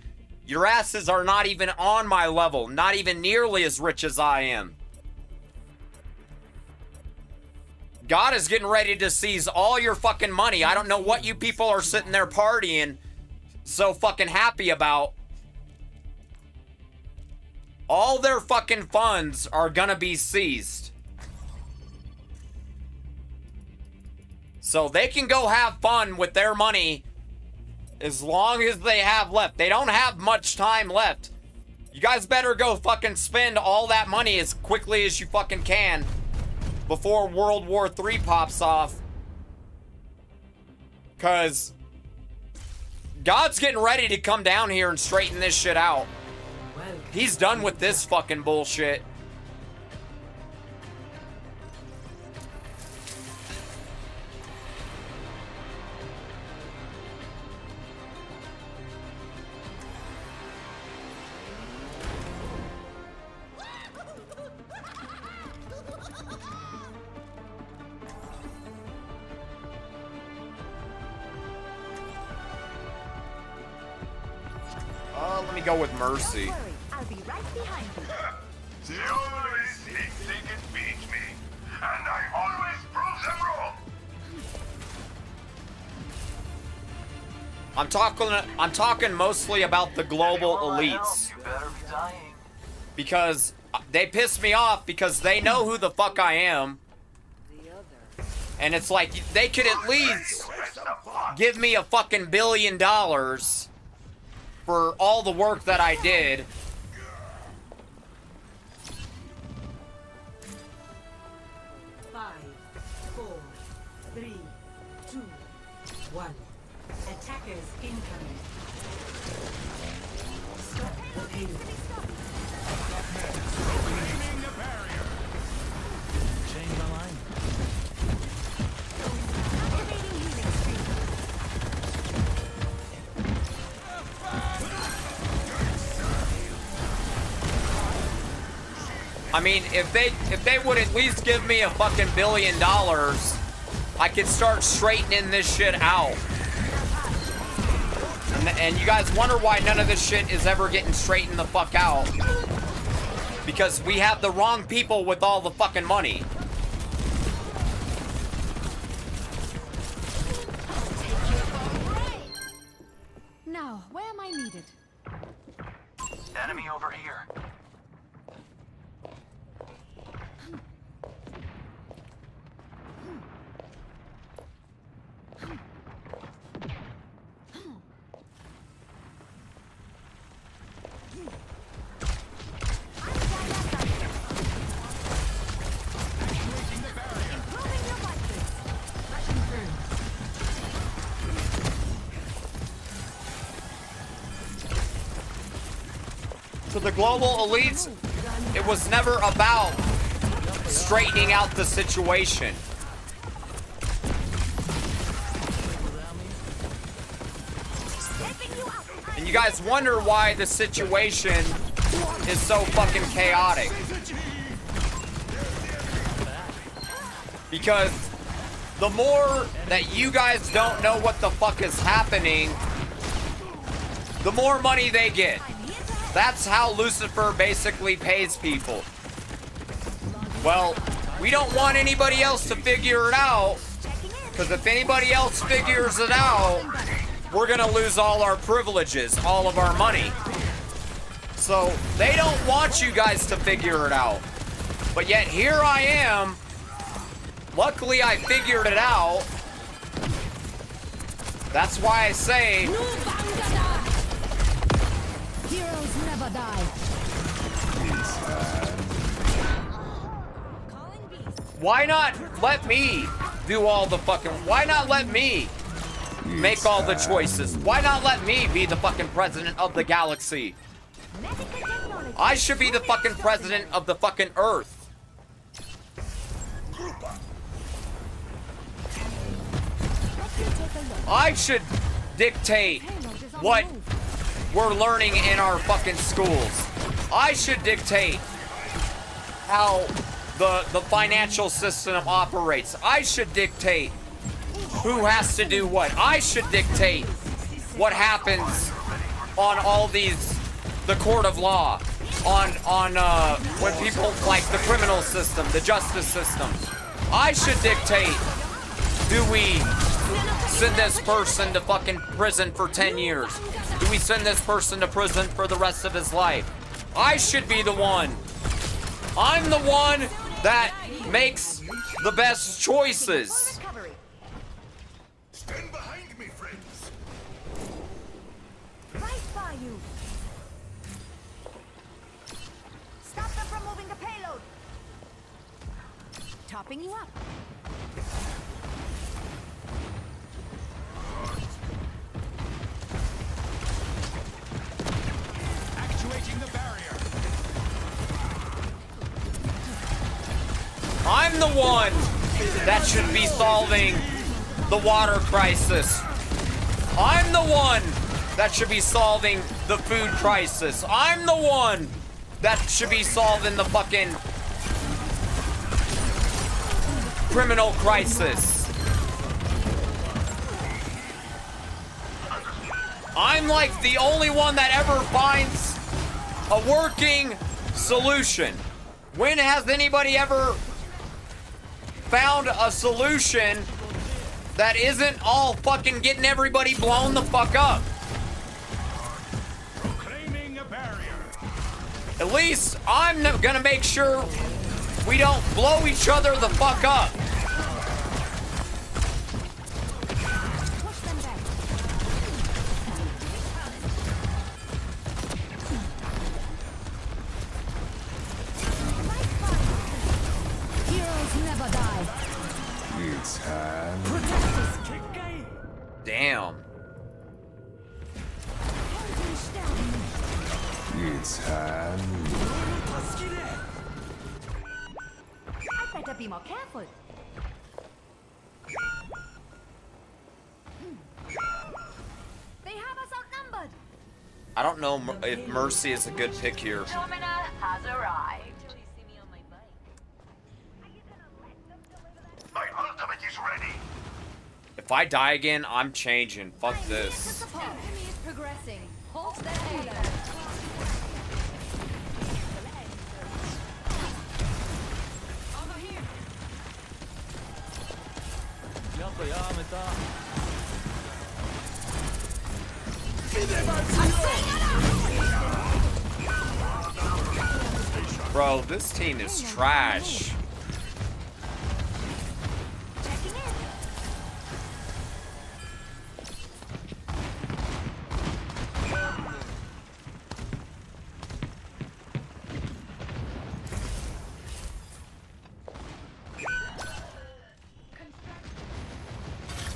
A: Your asses are not even on my level. Not even nearly as rich as I am. God is getting ready to seize all your fucking money. I don't know what you people are sitting there partying so fucking happy about. All their fucking funds are gonna be seized. So they can go have fun with their money as long as they have left. They don't have much time left. You guys better go fucking spend all that money as quickly as you fucking can before World War III pops off. Because God's getting ready to come down here and straighten this shit out. He's done with this fucking bullshit. Let me go with Mercy.
B: I'll be right behind you.
G: They always think they can beat me, and I always prove them wrong.
A: I'm talking mostly about the global elites. Because they piss me off because they know who the fuck I am. And it's like they could at least give me a fucking $1 billion for all the work that I did.
E: Five, 4, 3, 2, 1. Attackers incoming. Stop the payload.
F: Change my mind.
A: I mean, if they would at least give me a fucking $1 billion, I could start straightening this shit out. And you guys wonder why none of this shit is ever getting straightened the fuck out. Because we have the wrong people with all the fucking money.
C: Now, where am I needed?
H: Enemy over here.
A: To the global elites, it was never about straightening out the situation. And you guys wonder why the situation is so fucking chaotic. Because the more that you guys don't know what the fuck is happening, the more money they get. That's how Lucifer basically pays people. Well, we don't want anybody else to figure it out, because if anybody else figures it out, we're gonna lose all our privileges, all of our money. So they don't want you guys to figure it out. But yet here I am. Luckily I figured it out. That's why I say
C: Heroes never die.
A: why not let me do all the fucking... Why not let me make all the choices? Why not let me be the fucking president of the galaxy? I should be the fucking president of the fucking Earth. I should dictate what we're learning in our fucking schools. I should dictate how the financial system operates. I should dictate who has to do what. I should dictate what happens on all these, the court of law, on when people, like the criminal system, the justice system. I should dictate, do we send this person to fucking prison for 10 years? Do we send this person to prison for the rest of his life? I should be the one. I'm the one that makes the best choices.
G: Stand behind me, friends.
B: Right by you. Stop them from moving the payload.
C: Topping you up.
G: Actuating the barrier.
A: I'm the one that should be solving the water crisis. I'm the one that should be solving the food crisis. I'm the one that should be solving the fucking criminal crisis. I'm like the only one that ever finds a working solution. When has anybody ever found a solution that isn't all fucking getting everybody blown the fuck up?
G: Claiming a barrier.
A: At least I'm gonna make sure we don't blow each other the fuck up.
C: Push them back. Heroes never die.
I: It's time.
A: Damn.
I: It's time.
B: I better be more careful. They have us outnumbered.
A: I don't know if Mercy is a good pick here.
B: Domina has arrived.
G: My ultimate is ready.
A: If I die again, I'm changing. Fuck this.
C: Enemy is progressing. Hold that payload.
A: Bro, this team is trash.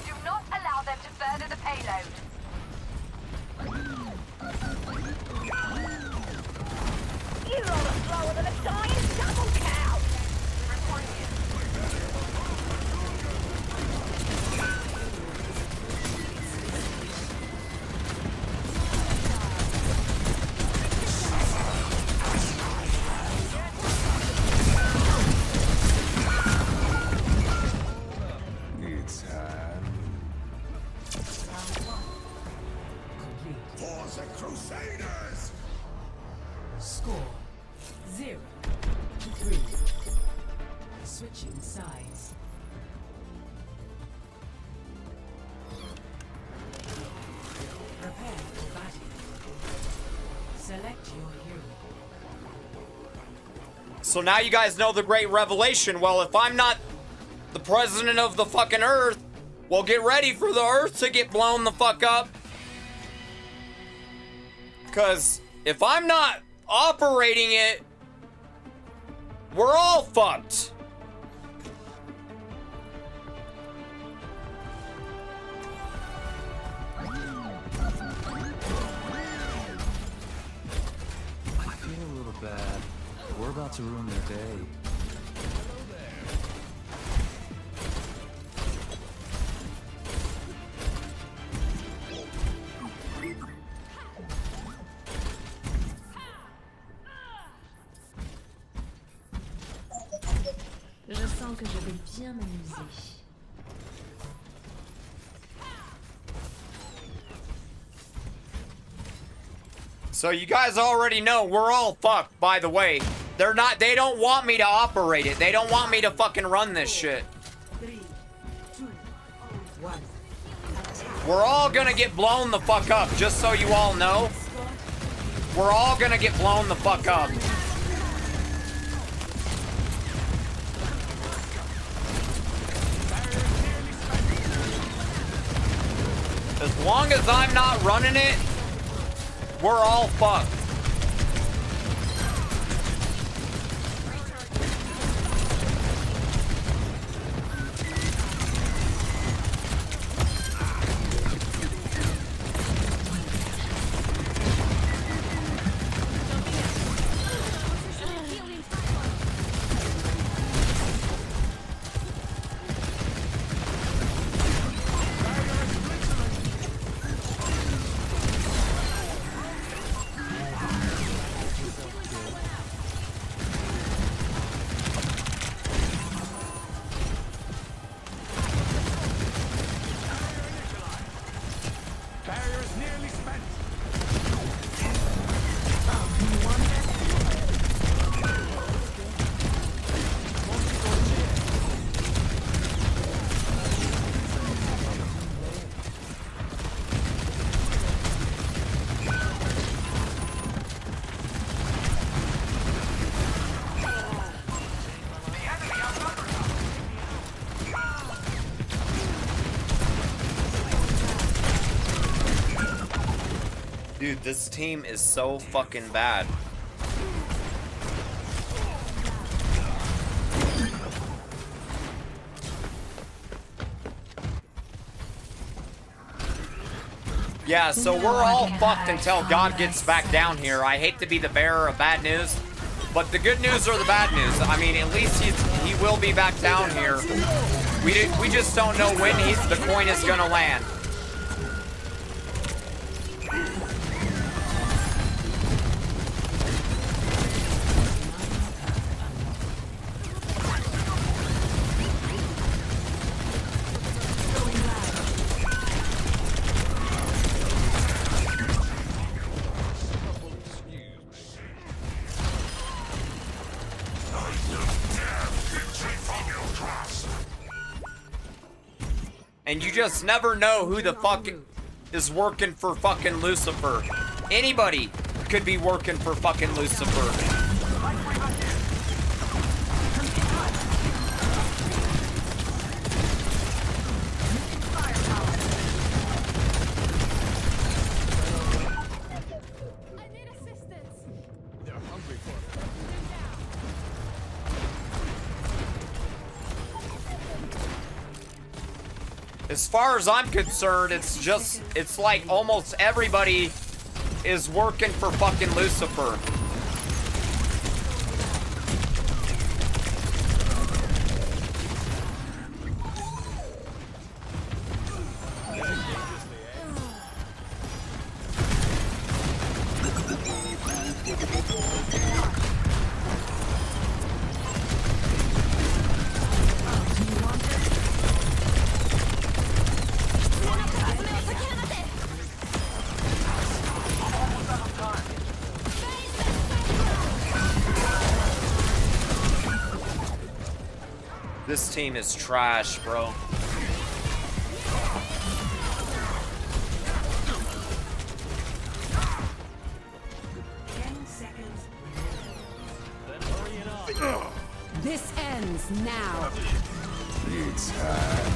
B: Do not allow them to further the payload. You roll it slower than a giant double cow.
I: It's time.
G: For the Crusaders.
E: Score 0-3. Switching sides. Prepare for battle. Select your hero.
A: So now you guys know the great revelation. Well, if I'm not the president of the fucking Earth, well, get ready for the Earth to get blown the fuck up. Because if I'm not operating it, we're all fucked.
F: bad. We're about to ruin their day.
J: Je sens que je vais bien m'amuser.
A: So you guys already know we're all fucked, by the way. They don't want me to operate it. They don't want me to fucking run this shit.
E: 3, 2, 1.
A: We're all gonna get blown the fuck up, just so you all know. We're all gonna get blown the fuck up. As long as I'm not running it, we're all fucked.
G: Barriers nearly spent.
A: Dude, this team is so fucking bad. Yeah, so we're all fucked until God gets back down here. I hate to be the bearer of bad news, but the good news or the bad news. I mean, at least he will be back down here. We just don't know when the coin is gonna land. And you just never know who the fuck is working for fucking Lucifer. Anybody could be working for fucking Lucifer.
C: I need assistance.
A: As far as I'm concerned, it's like almost everybody is working for fucking Lucifer. This team is trash, bro.
C: This ends now.
I: It's time.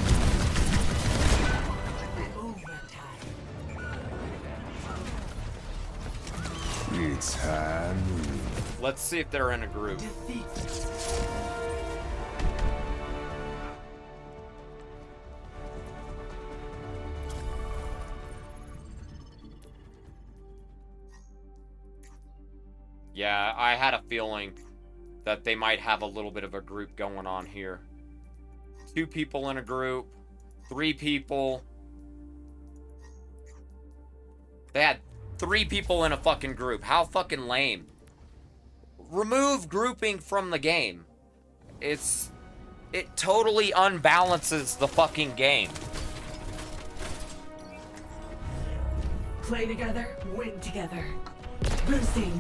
I: It's time.
A: Let's see if they're in a group. Yeah, I had a feeling that they might have a little bit of a group going on here. 2 people in a group, 3 people. They had 3 people in a fucking group. How fucking lame. Remove grouping from the game. It totally unbalances the fucking game.
E: Play together, win together. Boosting.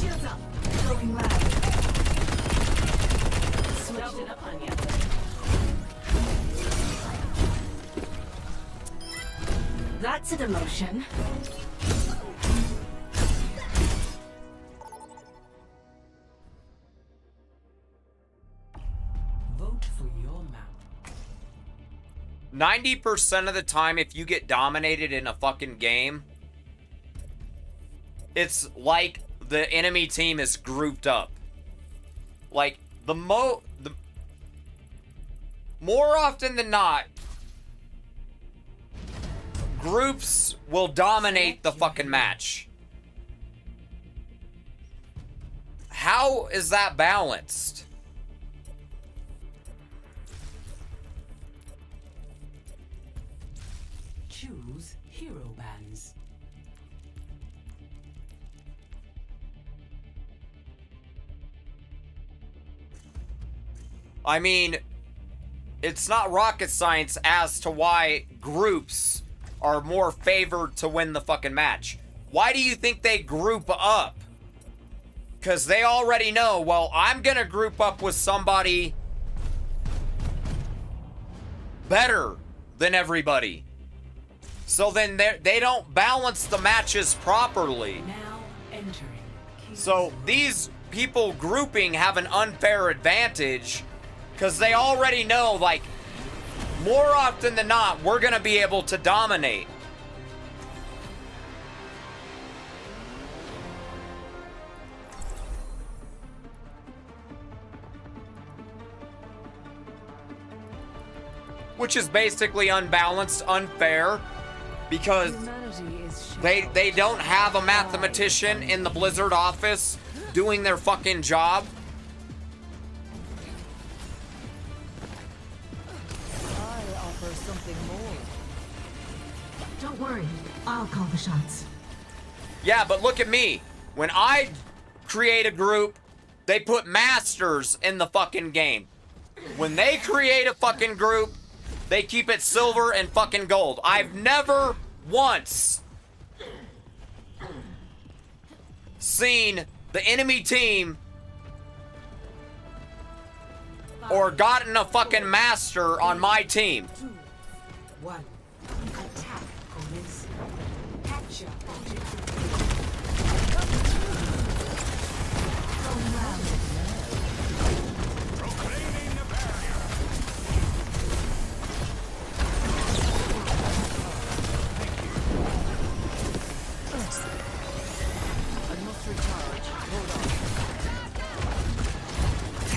E: Shields up. Going loud. Switched it up on you. That's a demotion.
D: Vote for your map.
A: 90% of the time, if you get dominated in a fucking game, it's like the enemy team is grouped up. Like, more often than not, groups will dominate the fucking match. How is that balanced?
D: Choose hero bands.
A: I mean, it's not rocket science as to why groups are more favored to win the fucking match. Why do you think they group up? Because they already know, well, I'm gonna group up with somebody better than everybody. So then they don't balance the matches properly.
D: Now entering.
A: So these people grouping have an unfair advantage because they already know, like, more often than not, we're going to be able to dominate. Which is basically unbalanced, unfair, because they don't have a mathematician in the Blizzard office doing their fucking job.
F: I offer something more.
E: Don't worry, I'll call the shots.
A: Yeah, but look at me. When I create a group, they put masters in the fucking game. When they create a fucking group, they keep it silver and fucking gold. I've never once seen the enemy team or gotten a fucking master on my team.
D: 1. Attack, opponents. Capture objective.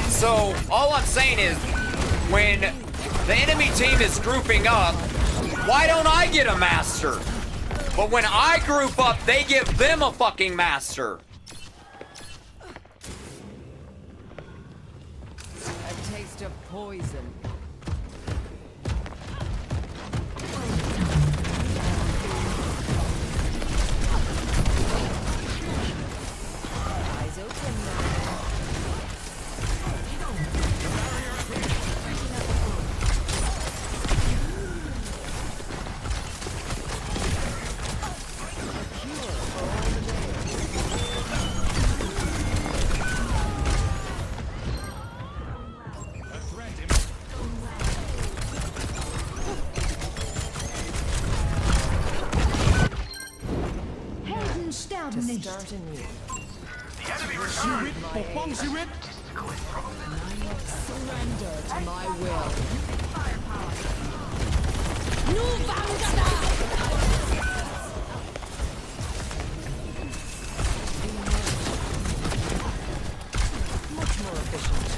A: So, all I'm saying is, when the enemy team is grouping up, why don't I get a master? But when I group up, they give them a fucking master.
F: A taste of poison. Eyes open now. To start anew.
G: The enemy returned.
F: Surrender to my will. Much more efficient.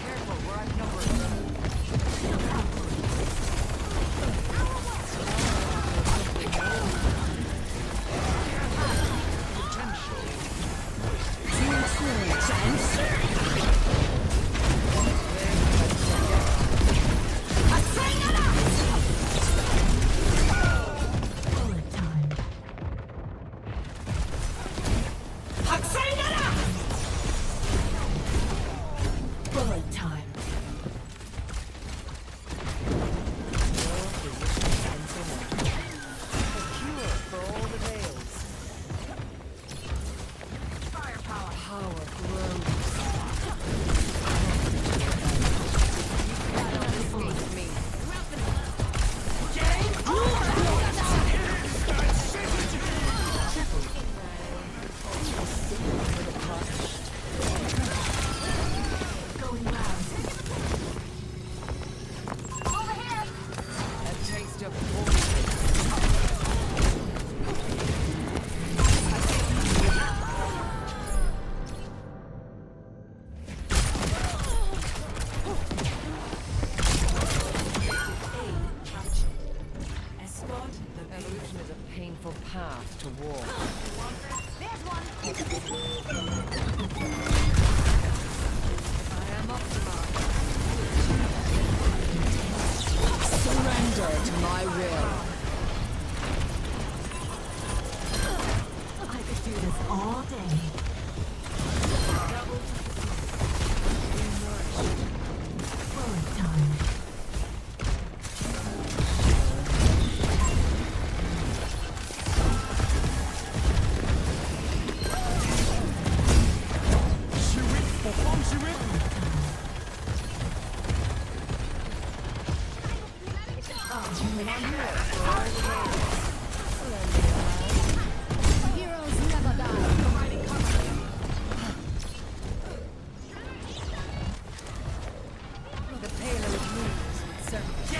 F: Careful, we're outnumbered.
E: Bullet time.
B: For all the veils. Firepower. Power grows. Escape me.
E: Going round.
B: A taste of poison.
E: Escort the
B: Evolution is a painful path to war. I am up to mark. Surrender to my will.
E: I could do this all day. Bullet time.
C: Heroes never die.
B: The payload moves with certainty.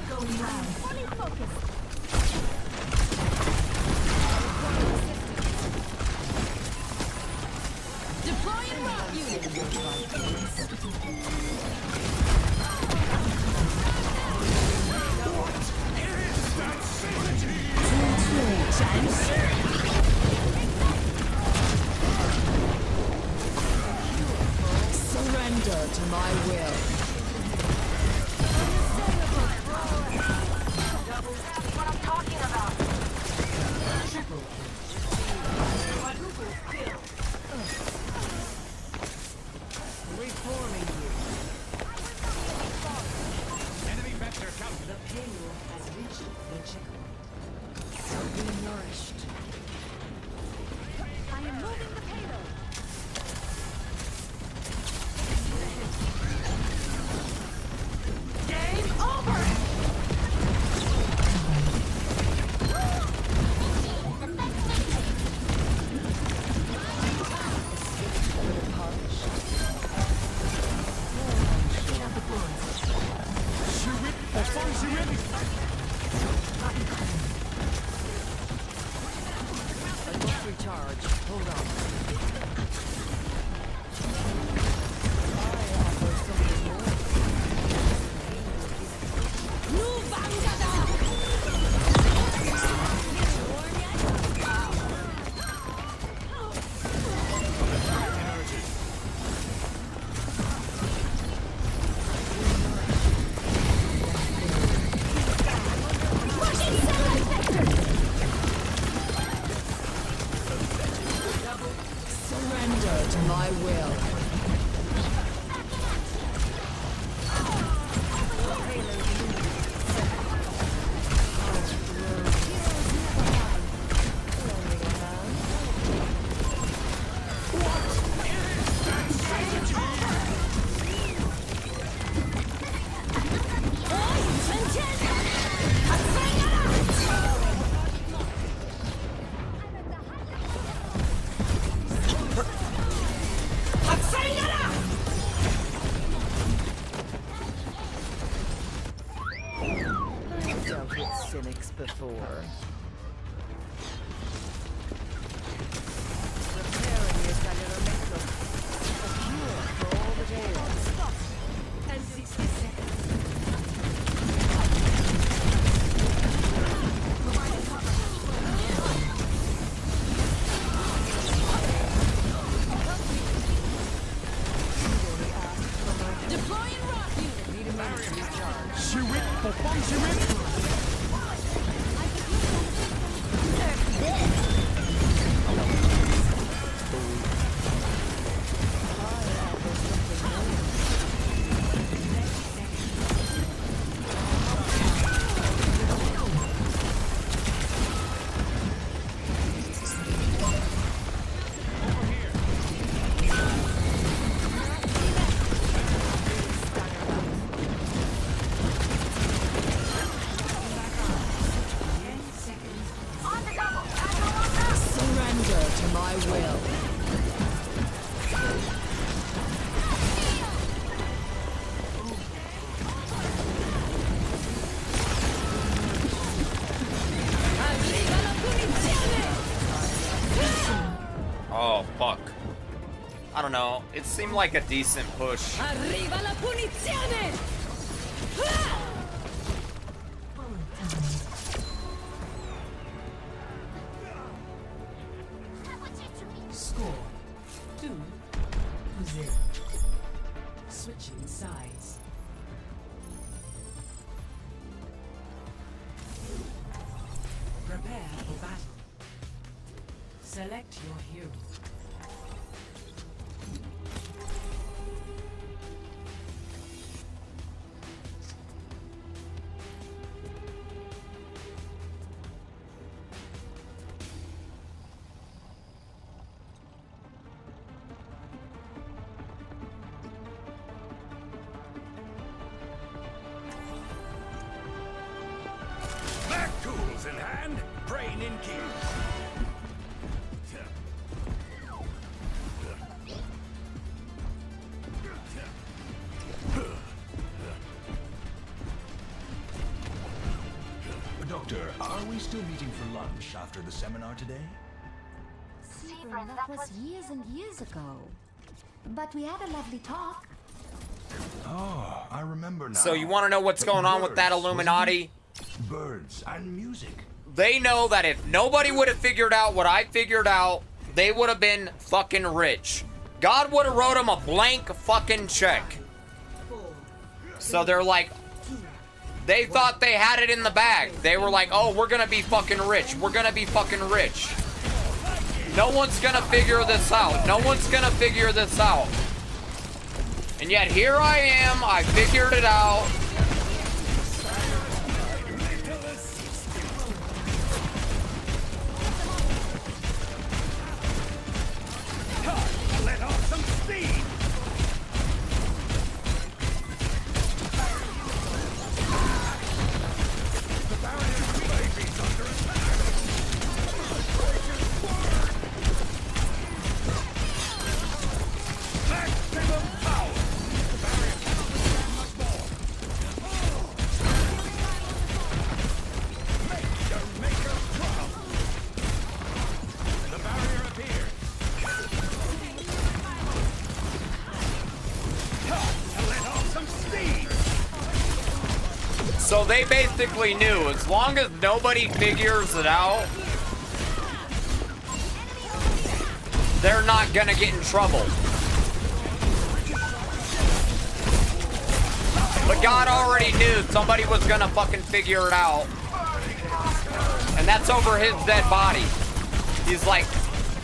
E: Going round.
C: Deploying route unit.
B: Surrender to my will.
E: What I'm talking about. Triple. Quadruple kill.
B: Reforming you.
E: The payload has reached the checkpoint.
B: Be nourished.
C: I am moving the payload.
E: Game over! Picking up the bullets.
B: I must recharge. Hold on. I offer something more. Surrender to my will. I've dealt with cynics before. Preparing your cellular metro. A cure for all the tales.
E: And 60 seconds.
A: I don't know. It seemed like a decent push.
B: Arriva la punizione!
E: Score 2-0. Switching sides. Prepare for battle. Select your hero.
G: Back tools in hand, brain in key.
F: Doctor, are we still meeting for lunch after the seminar today?
C: Severin, that was years and years ago. But we had a lovely talk.
F: Oh, I remember now.
A: So you want to know what's going on with that
F: Birds,
A: Illuminati?
F: wasn't it? Birds and music.
A: They know that if nobody would have figured out what I figured out, they would have been fucking rich. God would have wrote them a blank fucking check. So they're like, they thought they had it in the bag. They were like, oh, we're gonna be fucking rich. We're gonna be fucking rich. No one's gonna figure this out. No one's gonna figure this out. And yet here I am, I figured it out.
G: Let off some steam. The barrier's baby's under attack. Maximum power. The barrier can't do much more. Make your maker proud. The barrier appears. Let off some steam.
A: So they basically knew as long as nobody figures it out, they're not gonna get in trouble. But God already knew somebody was gonna fucking figure it out. And that's over his dead body. He's like,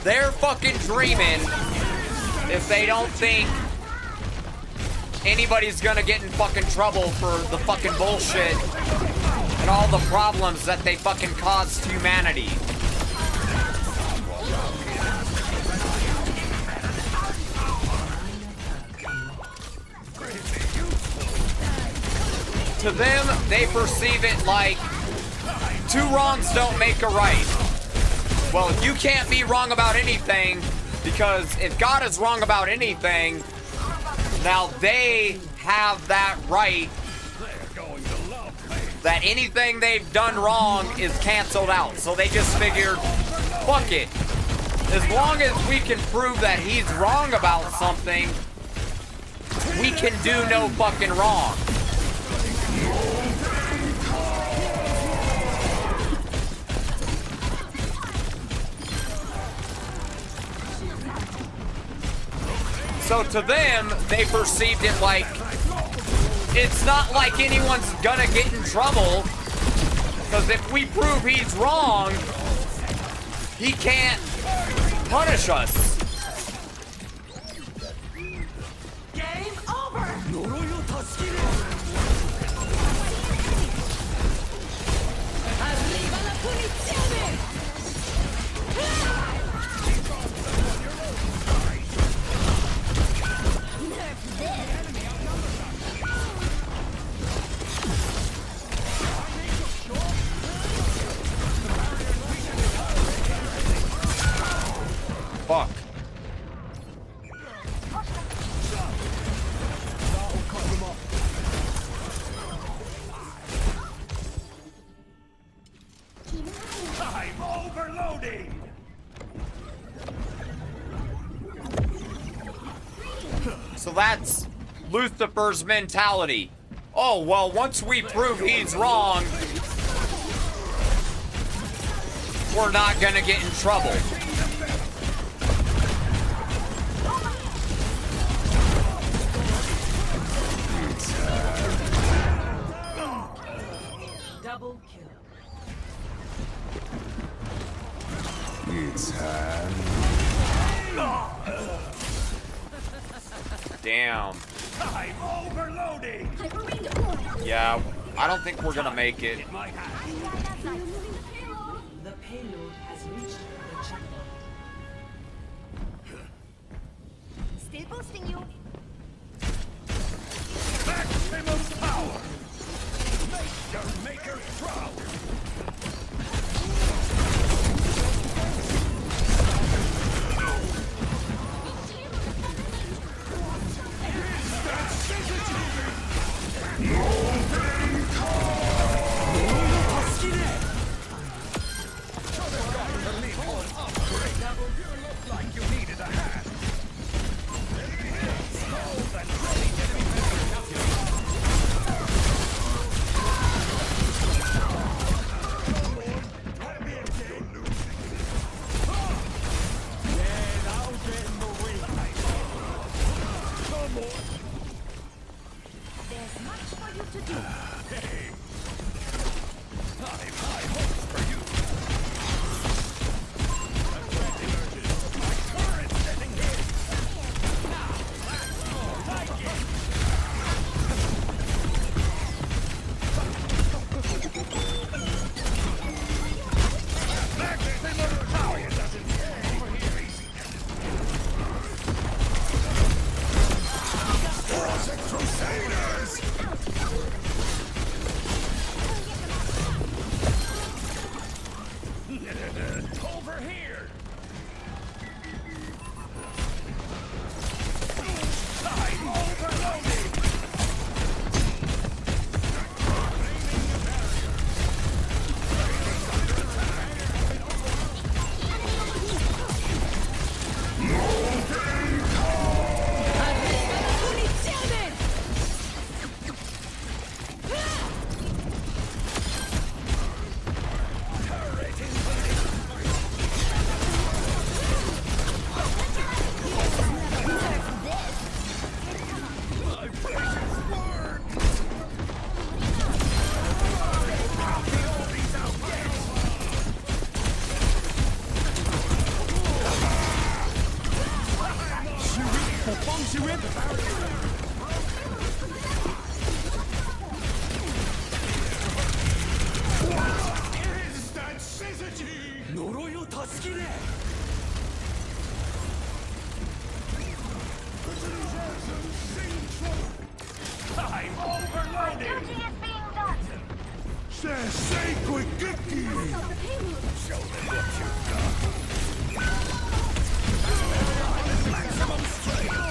A: they're fucking dreaming if they don't think anybody's gonna get in fucking trouble for the fucking bullshit and all the problems that they fucking caused to humanity. To them, they perceive it like 2 wrongs don't make a right. Well, you can't be wrong about anything, because if God is wrong about anything, now they have that right that anything they've done wrong is canceled out. So they just figured, fuck it. As long as we can prove that he's wrong about something, we can do no fucking wrong. So to them, they perceived it like, it's not like anyone's gonna get in trouble, because if we prove he's wrong, he can't punish us.
E: Game over!
B: Arriva la punizione!
A: Fuck. So that's Lucifer's mentality. Oh, well, once we prove he's wrong, we're not gonna get in trouble.
E: Double kill.
I: It's time.
A: Damn.
G: I'm overloading.
A: Yeah, I don't think we're gonna make it.
E: The payload has reached the checkpoint.
C: Still boosting you.
G: Maximum power. Make your maker proud.
C: There's much for you to do.
G: Over here. I'm overloading. Instant syzygy. Noroyo Taskire. I'm overloading. Say quick, show them what you've got. Maximum strength.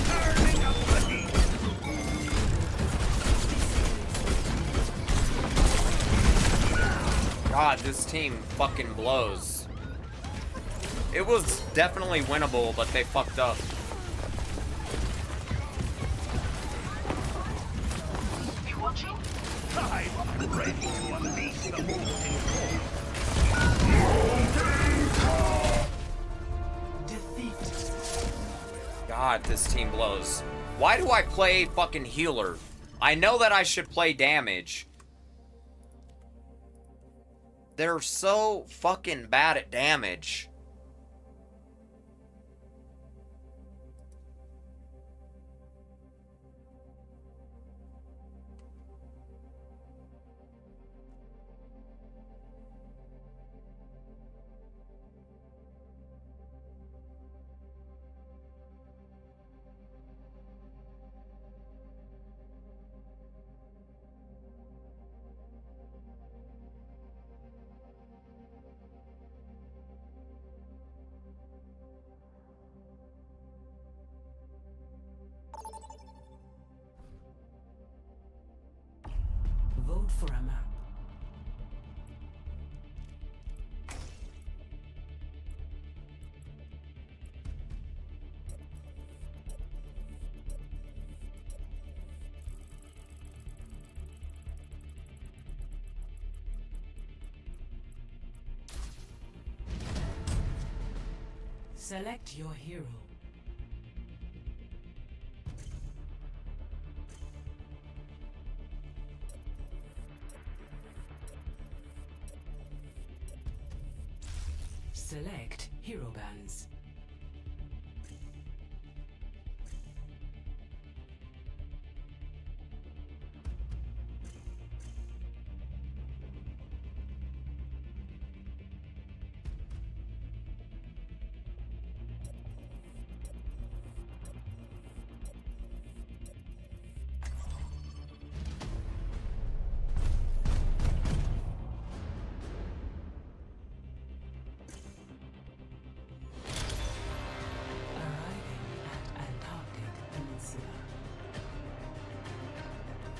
G: Turning up the heat.
A: God, this team fucking blows. It was definitely winnable, but they fucked up.
H: You watching?
G: I'm ready to unleash the molten
E: Defeat.
A: God, this team blows. Why do I play fucking healer? I know that I should play damage. They're so fucking bad at damage.
E: Vote for a map. Select your hero. Select hero bands.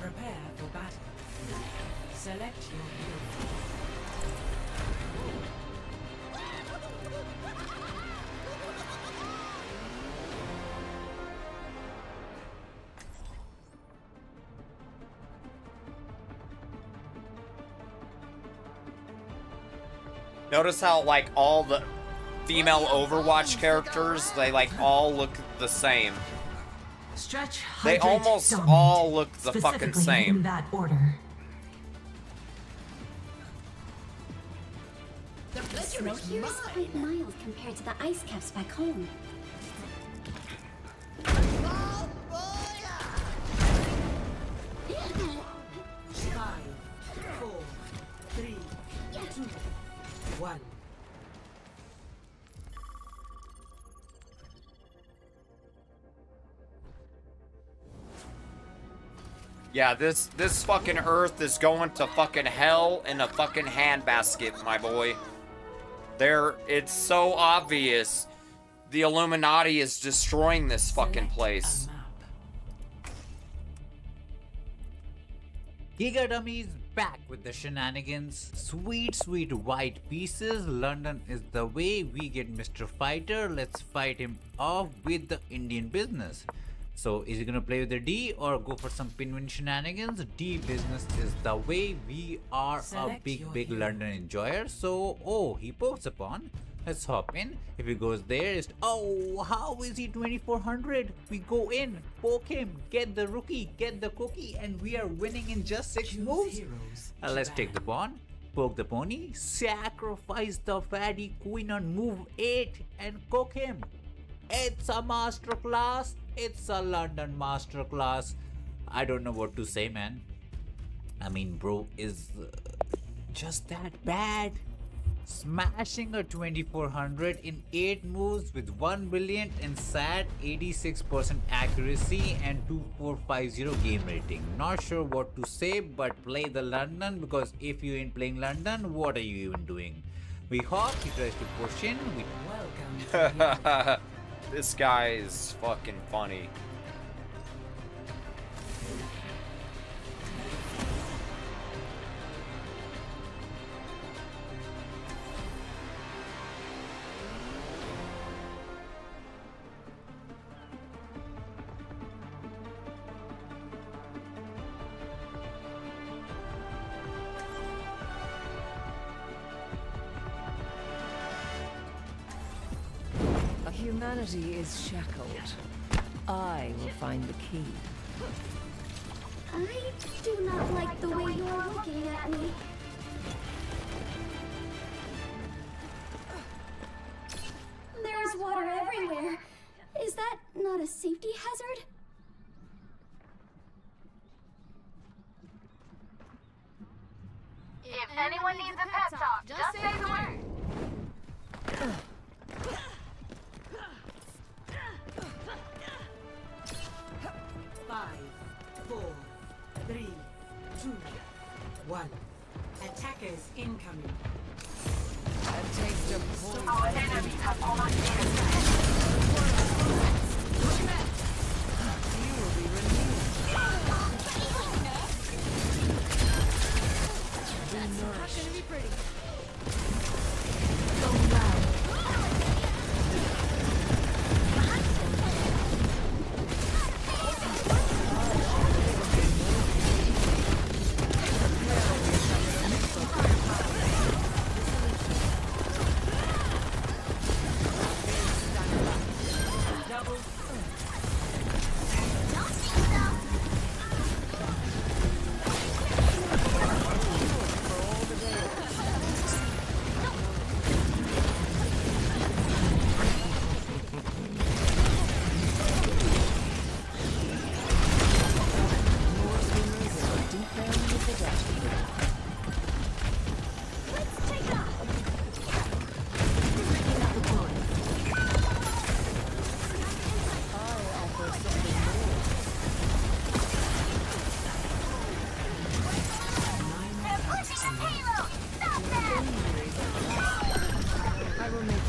E: Prepare for battle. Select your hero.
A: Notice how, like, all the female Overwatch characters, they, like, all look the same.
E: Stretch,
A: They
E: hydrate,
A: almost
E: dominate.
A: all look the fucking
E: Specifically
A: same.
E: in that order.
D: The pleasure
C: Snow
D: is
C: here is quite
D: mine.
C: mild compared to the ice caps back home.
D: Oh, boy!
E: 5, 4, 3, 2, 1.
A: Yeah, this fucking Earth is going to fucking hell in a fucking handbasket, my boy. It's so obvious. The Illuminati is destroying this fucking place.
K: Giga Dummies back with the shenanigans. Sweet, sweet white pieces. London is the way. We get Mr. Fighter. Let's fight him off with the Indian business. So is he gonna play with the D or go for some pinwin shenanigans? D business is the way. We are a big London enjoyer. So he pokes upon. Let's hop in. If he goes there, how is he 2400? We go in, poke him, get the rookie, get the cookie, and we are winning in just 6 moves. Let's take the pawn, poke the pony, sacrifice the fatty queen on move 8 and cook him. It's a masterclass. It's a London masterclass. I don't know what to say, man. I mean, bro is just that bad. Smashing a 2400 in 8 moves with 1 brilliant and sad 86% accuracy and 2450 game rating. Not sure what to say, but play the London, because if you ain't playing London, what are you even doing? We hop, he tries to push in.
E: Welcome.
A: This guy is fucking funny.
B: Humanity is shackled. I will find the key.
C: I do not like the way you are looking at me. There is water everywhere. Is that not a safety hazard?
H: If anyone needs a pep talk, just say the word.
E: 5, 4, 3, 2, 1. Attackers incoming.
B: A taste of poison.
H: Our enemies have almost
B: You will be renewed. That's not gonna be pretty.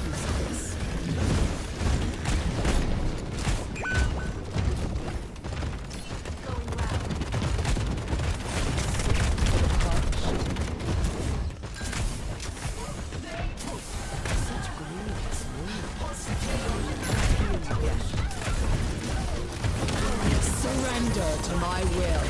B: use of this. Surrender to my will.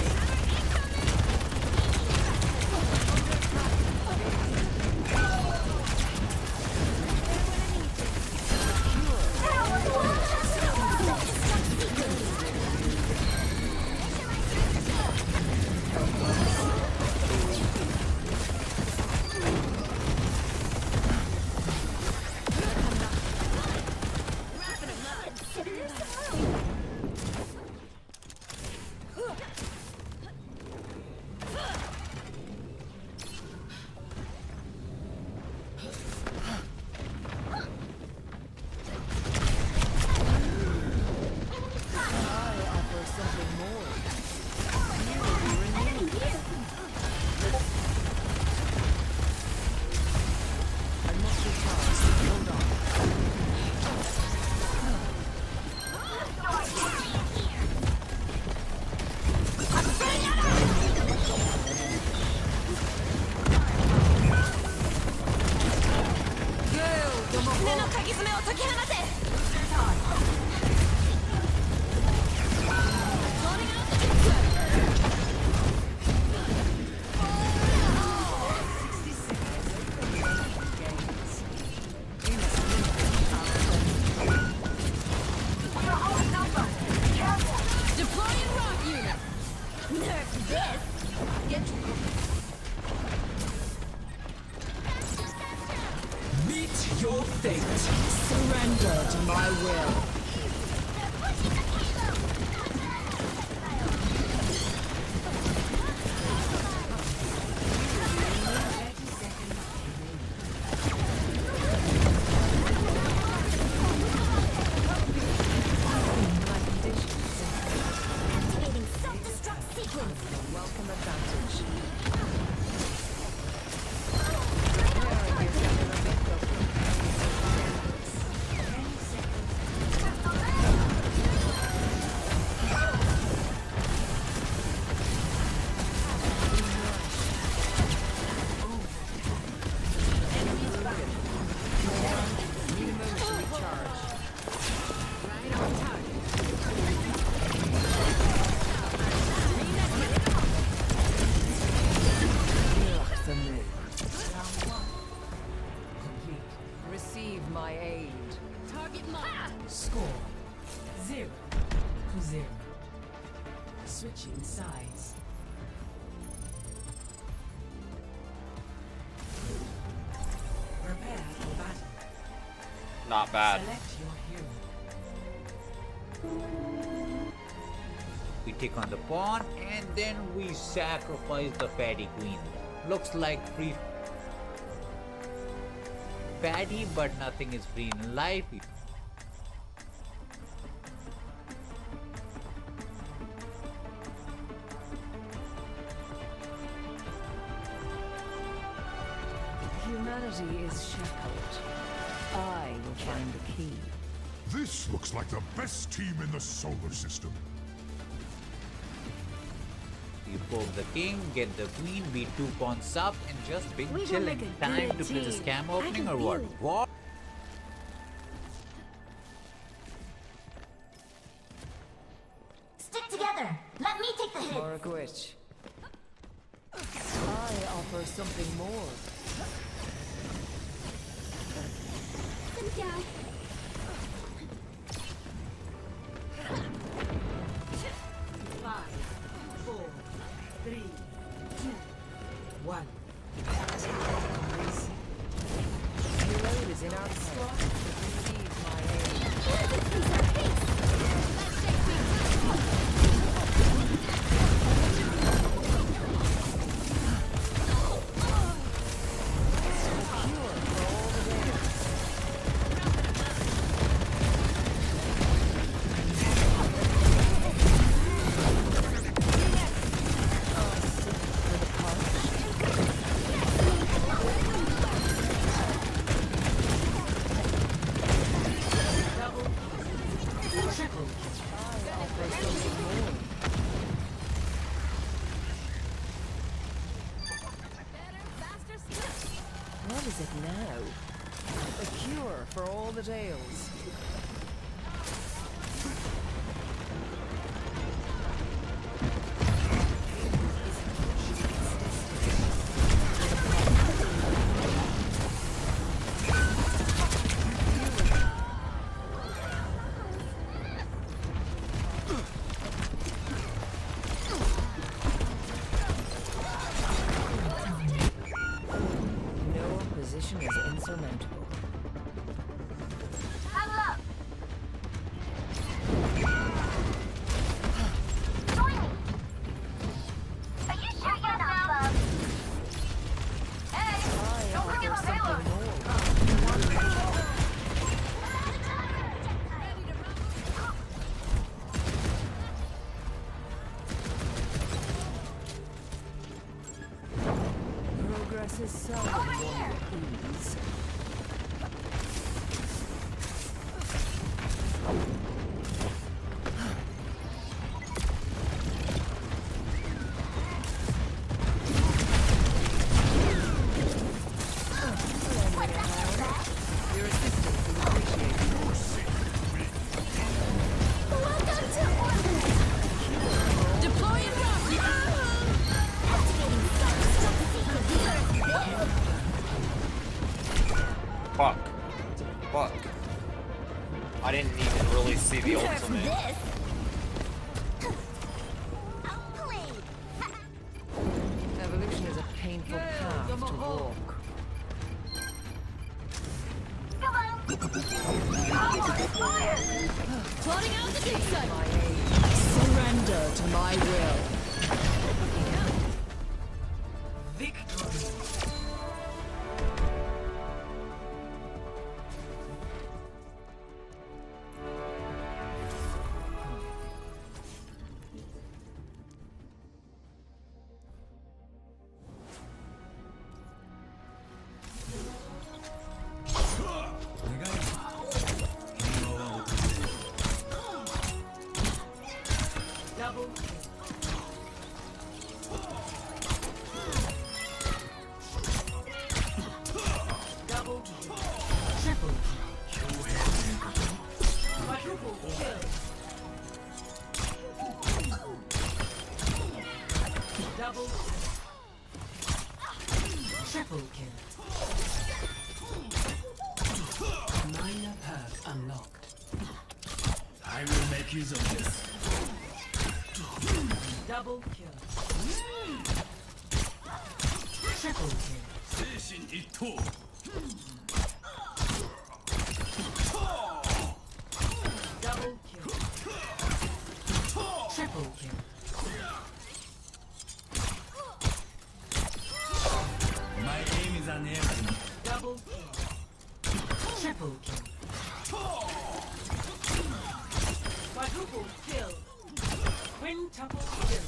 D: Meet your fate.
B: Surrender to my will.
C: Activating self-destruct sequence.
B: Welcome advantage. Receive my aid.
E: Target marked.
D: Score 0-0. Switching sides. Prepare for battle.
A: Not bad.
D: Select your hero.
K: We take on the pawn and then we sacrifice the fatty queen. Looks like free fatty, but nothing is free in life.
B: Humanity is shackled. I will find the key.
I: This looks like the best team in the solar system.
K: You poke the king, get the queen, beat 2 pawns up, and just been
C: We will
K: chilling.
C: make a
K: Time
C: good
K: to play the
C: team.
K: scam
C: I
K: opening
C: can
K: or what?
C: feel it.
K: What?
C: Stick together. Let me take the hit.
B: Lurkers. I offer something more.
C: Down.
D: 5, 4, 3, 2, 1.
B: The load is in our squad. Receive my aid. more for all the tales. No opposition is insurmountable.
H: Huddle up. Join me. Are you sure you're not, bub? Hey, don't forget my payload.
B: Progress is seldom
H: Over
B: one
H: here.
B: with ease. Your assistance is appreciated.
A: Fuck. Fuck. I didn't even really see the ultimate.
B: Evolution is a painful path to walk.
H: Come on. Fire.
C: Plotting out the deep side.
B: My age.
C: Surrender to my will.
E: Victory. Double kill. Double kill. Triple kill. Quadruple kill. Double kill. Triple kill. Minor perk unlocked.
F: I will make use of this.
E: Double kill. Triple kill.
F: 精神一透。
E: Double kill. Triple kill.
F: My aim is unerring.
E: Double kill. Triple kill. Quadruple kill. Quintuple kill.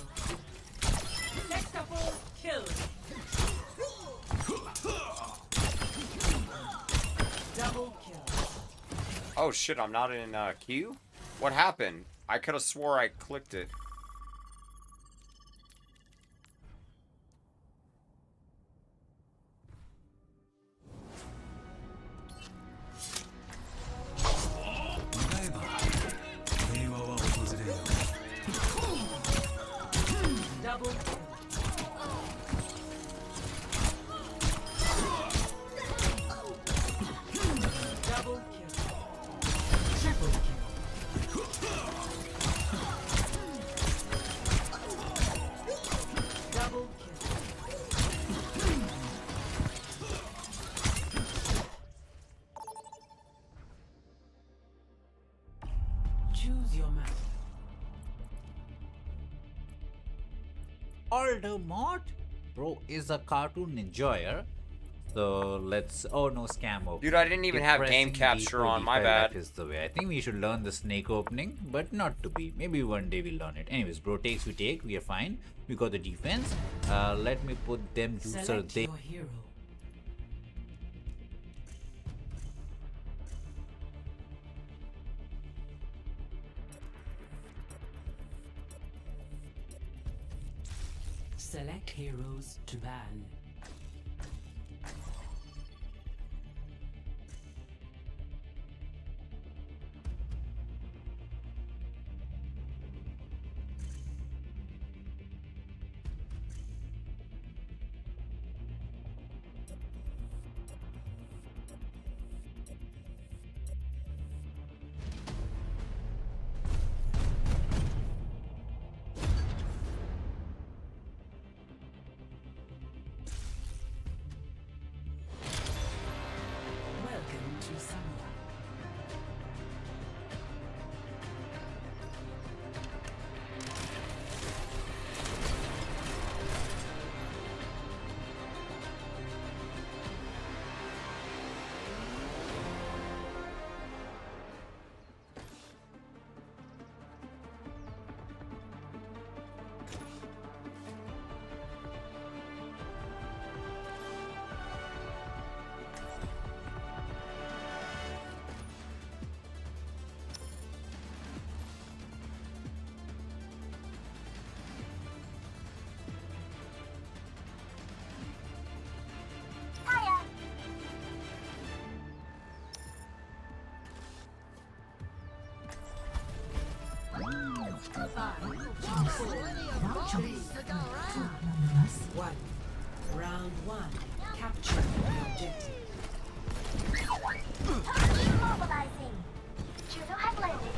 E: Sextuple kill. Double kill.
A: Oh shit, I'm not in queue? What happened? I could have swore I clicked it.
E: Double kill. Double kill. Triple kill. Double kill. Choose your map.
K: Aldermot, bro, is a cartoon enjoyer. So let's. Oh no, scam open.
A: Dude, I didn't even have game capture on, my bad.
K: Is the way. I think we should learn the snake opening, but not to be. Maybe one day we'll learn it. Anyways, bro, takes we take. We are fine. We got the defense. Let me put them juicer
E: Select
K: there.
E: your hero. Select heroes to ban.
J: Without choice, nonetheless.
E: One. Round one. Capture the objective.
H: Immobilizing. Juno has landed.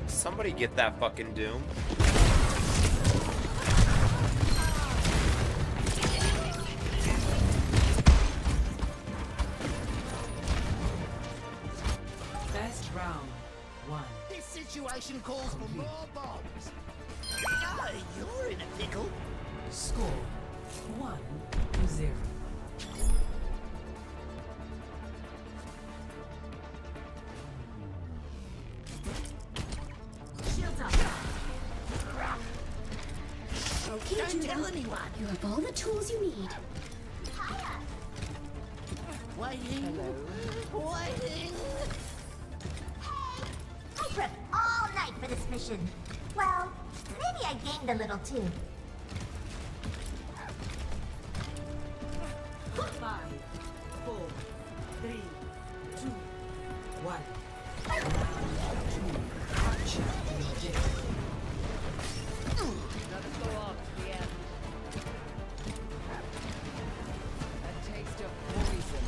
A: Somebody get that fucking Doom.
E: Best round one.
D: This situation calls for more bombs. Oh, you're in a pickle.
E: Score 1-0.
H: Shields up.
C: Okay,
D: Don't
C: Juno.
D: tell anyone.
C: You have all the tools you need.
D: Waiting. Waiting.
H: I prepped all night for this mission. Well, maybe I gained a little too.
E: 5, 4, 3, 2, 1. Capture the objective.
B: Let us go off to the end. A taste of poison.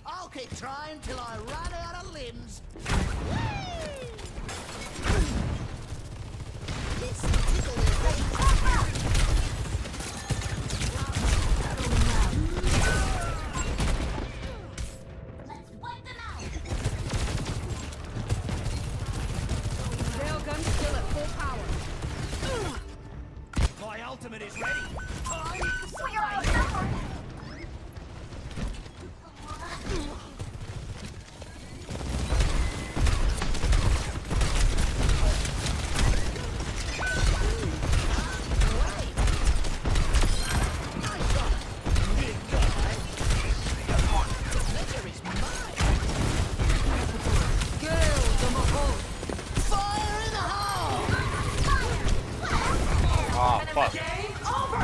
D: I'll keep trying till I run out of limbs. This tickle is
B: Railgun still at full power.
D: my ultimate is ready. Fire in the hole!
A: Oh, fuck.
E: Game over!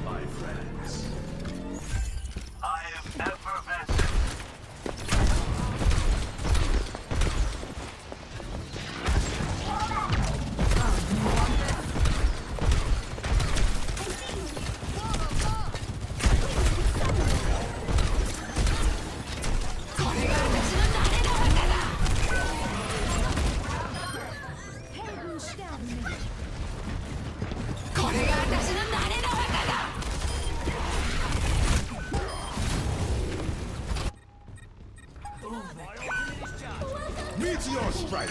G: My friends. I am effervescent.
I: Meteor strike!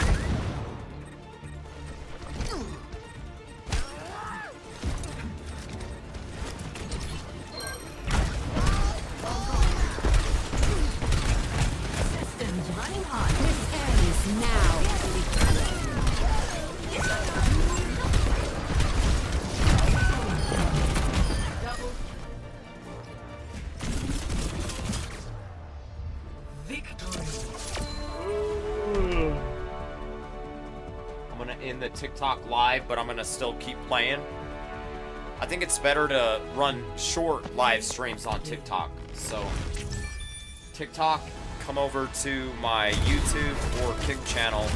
B: Systems running hot. This end is now.
E: Victory.
A: I'm gonna end the TikTok live, but I'm gonna still keep playing. I think it's better to run short live streams on TikTok. So, TikTok, come over to my YouTube or Kick channel.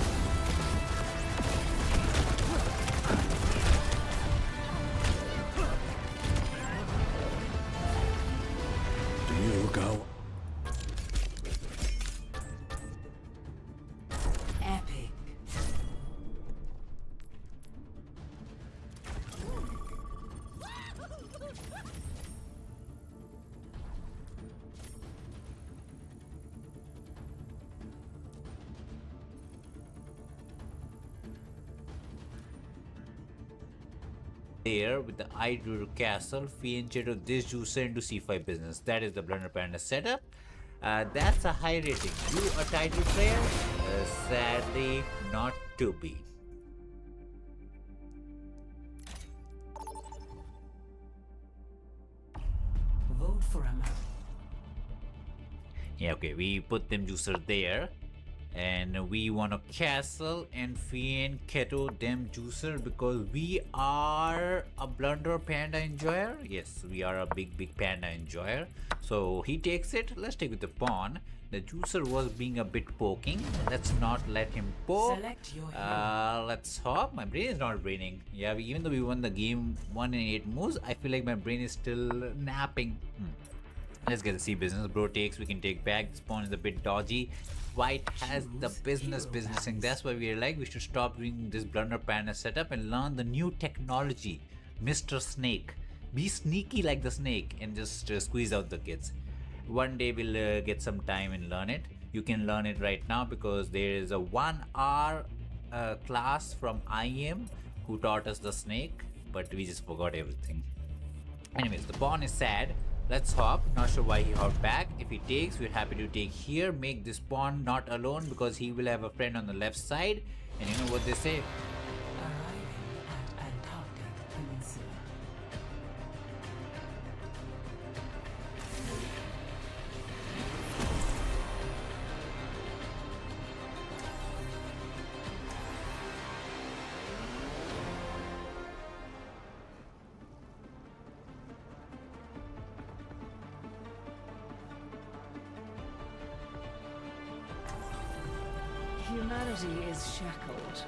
F: Do you go?
E: Epic.
K: There with the Idol Castle, feature of this juicer into C5 business. That is the Blunder Panda setup. That's a high rating. You a title player? Sadly, not to be.
E: Vote for a man.
K: Yeah, okay, we put them juicer there. And we want a castle and Fiend Keto them juicer because we are a Blunder Panda enjoyer. Yes, we are a big panda enjoyer. So he takes it. Let's take with the pawn. The juicer was being a bit poking. Let's not let him poke.
E: Select your hero.
K: Let's hop. My brain is not braining. Yeah, even though we won the game 1 in 8 moves, I feel like my brain is still napping. Let's get the C business. Bro takes, we can take back. This pawn is a bit dodgy. White has the businessing. That's why we're like, we should stop doing this Blunder Panda setup and learn the new technology. Mr. Snake. Be sneaky like the snake and just squeeze out the kids. One day we'll get some time and learn it. You can learn it right now because there is a 1 hour a class from IM who taught us the snake, but we just forgot everything. Anyways, the pawn is sad. Let's hop. Not sure why he hopped back. If he takes, we're happy to take here. Make this pawn not alone because he will have a friend on the left side. And you know what they say?
B: Arriving at Antarctic Peninsula. Humanity is shackled.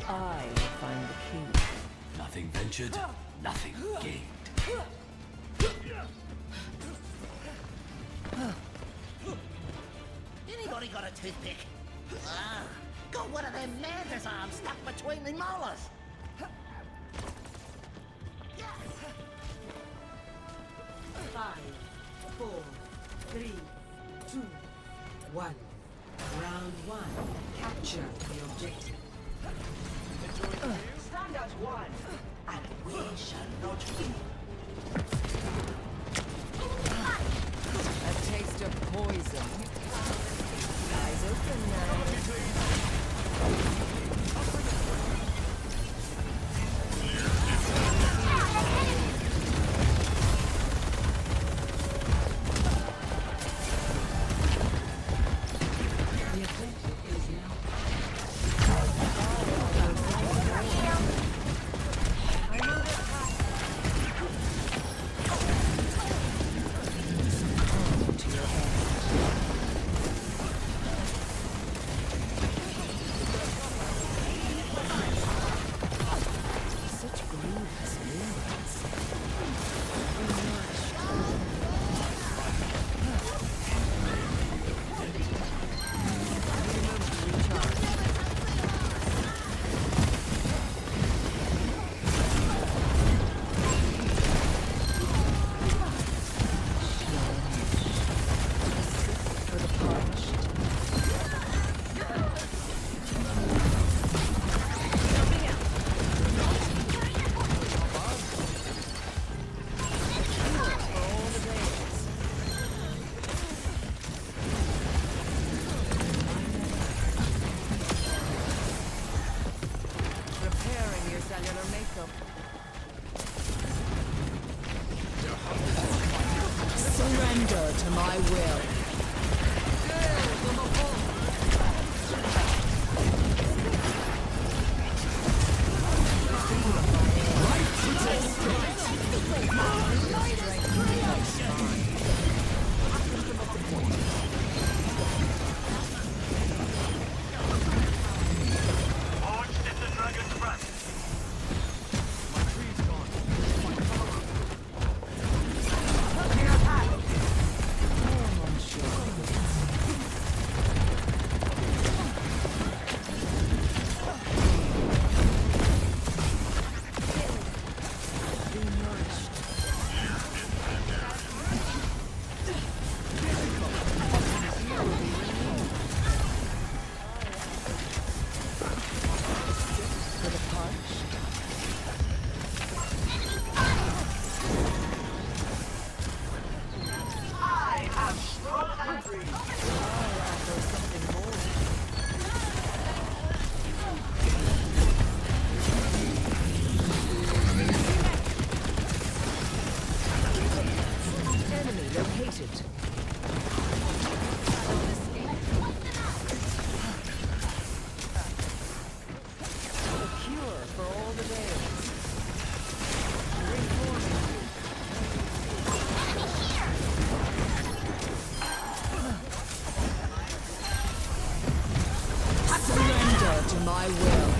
B: I will find the key.
D: Nothing ventured, nothing gained. Anybody got a toothpick? Ah, got one of them mantis arms stuck between the molars.
B: 5, 4, 3, 2, 1. Round 1. Capture the objective.
D: Stand as one, and we shall not win.
B: A taste of poison. Eyes open now. Surrender to my will. I will.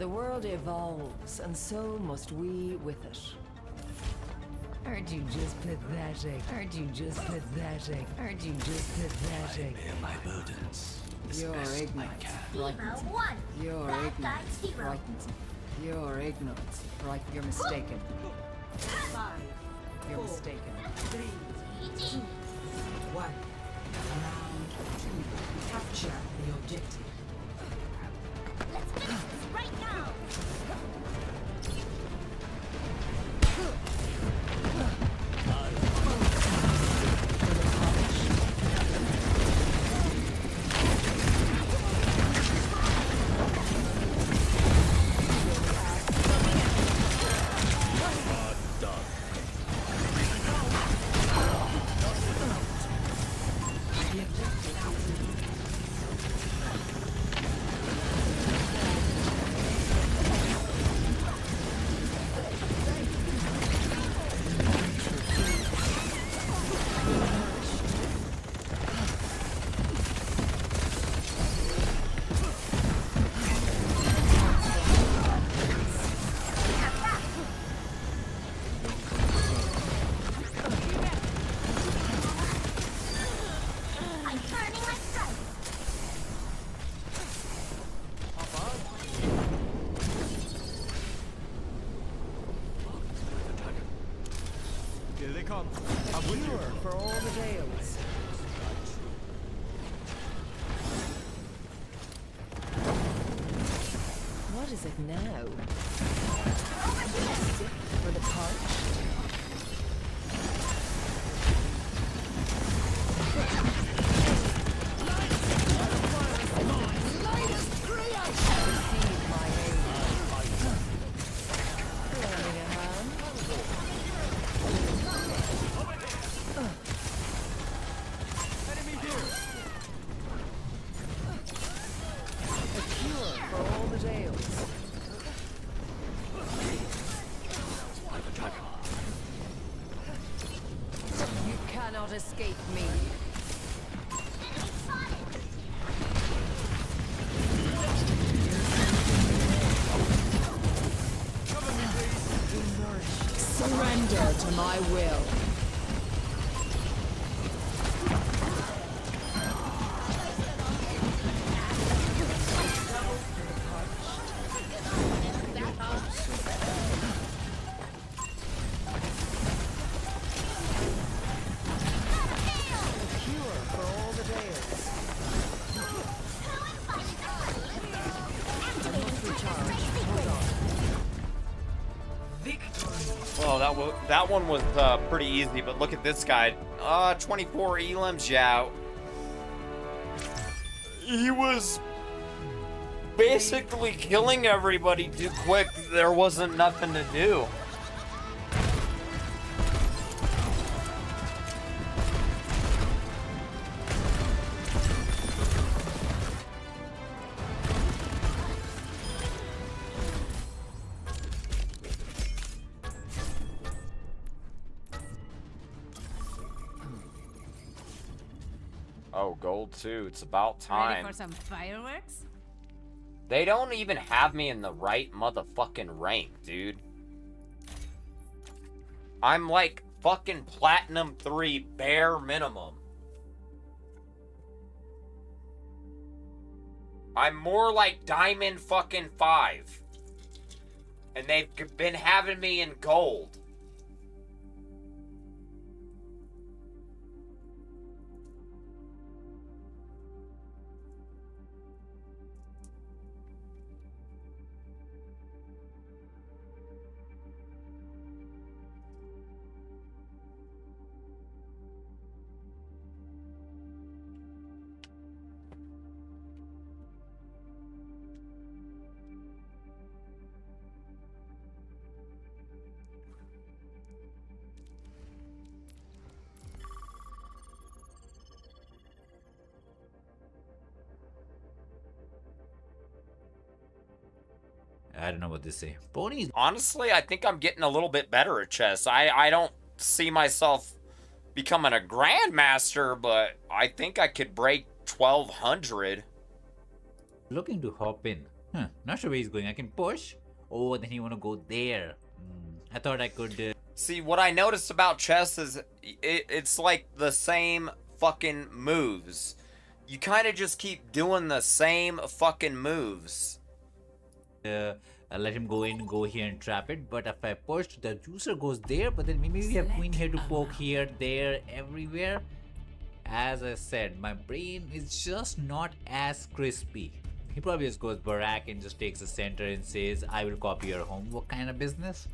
B: The world evolves, and so must we with it. Aren't you just pathetic? Aren't you just pathetic? Aren't you just pathetic?
F: Bear my burdens.
B: Your ignorance frightens me. Your ignorance frightens me. Your ignorance frightens. You're mistaken.
E: 5,
B: You're
E: 4,
B: mistaken.
E: 3, 2, 1. Round 2. Capture the objective.
H: Let's finish this right now. I'm turning my strike.
F: Here they come.
B: A cure for all the tales. What is it now? Sick for the parched? Receive my aid. Lending a hand.
F: Enemy here.
B: A cure for all the tales. You cannot escape me. Surrender to my will. Cure for all the tales. I must recharge. Hold on.
A: Well, that one was pretty easy, but look at this guy. 24 elims, yeah. He was basically killing everybody too quick. There wasn't nothing to do. Oh, gold too. It's about time.
E: Ready for some fireworks?
A: They don't even have me in the right motherfucking rank, dude. I'm like fucking platinum 3 bare minimum. I'm more like diamond fucking 5. And they've been having me in gold.
K: I don't know what they say. Ponies.
A: Honestly, I think I'm getting a little bit better at chess. I don't see myself becoming a grandmaster, but I think I could break 1200.
K: Looking to hop in. Not sure where he's going. I can push. Oh, then he wanna go there. I thought I could.
A: See, what I noticed about chess is it's like the same fucking moves. You kind of just keep doing the same fucking moves.
K: Let him go in, go here and trap it. But if I push, the juicer goes there. But then maybe we have queen here to poke here, there, everywhere. As I said, my brain is just not as crispy. He probably just goes Barak and just takes the center and says, I will copy your home. What kind of business?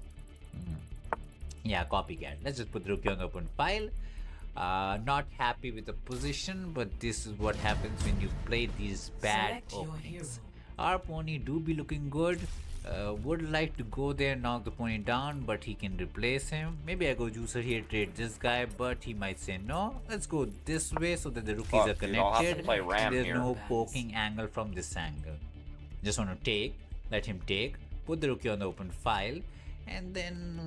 K: Yeah, copycat. Let's just put the rookie on the open file. Not happy with the position, but this is what happens when you play these bad openings. Our pony do be looking good. Would like to go there, knock the pony down, but he can replace him. Maybe I go juicer here, trade this guy, but he might say no. Let's go this way so that the rookies are connected.
A: I'll have to play Ram
K: There's
A: here.
K: no poking angle from this angle. Just want to take, let him take, put the rookie on the open file, and then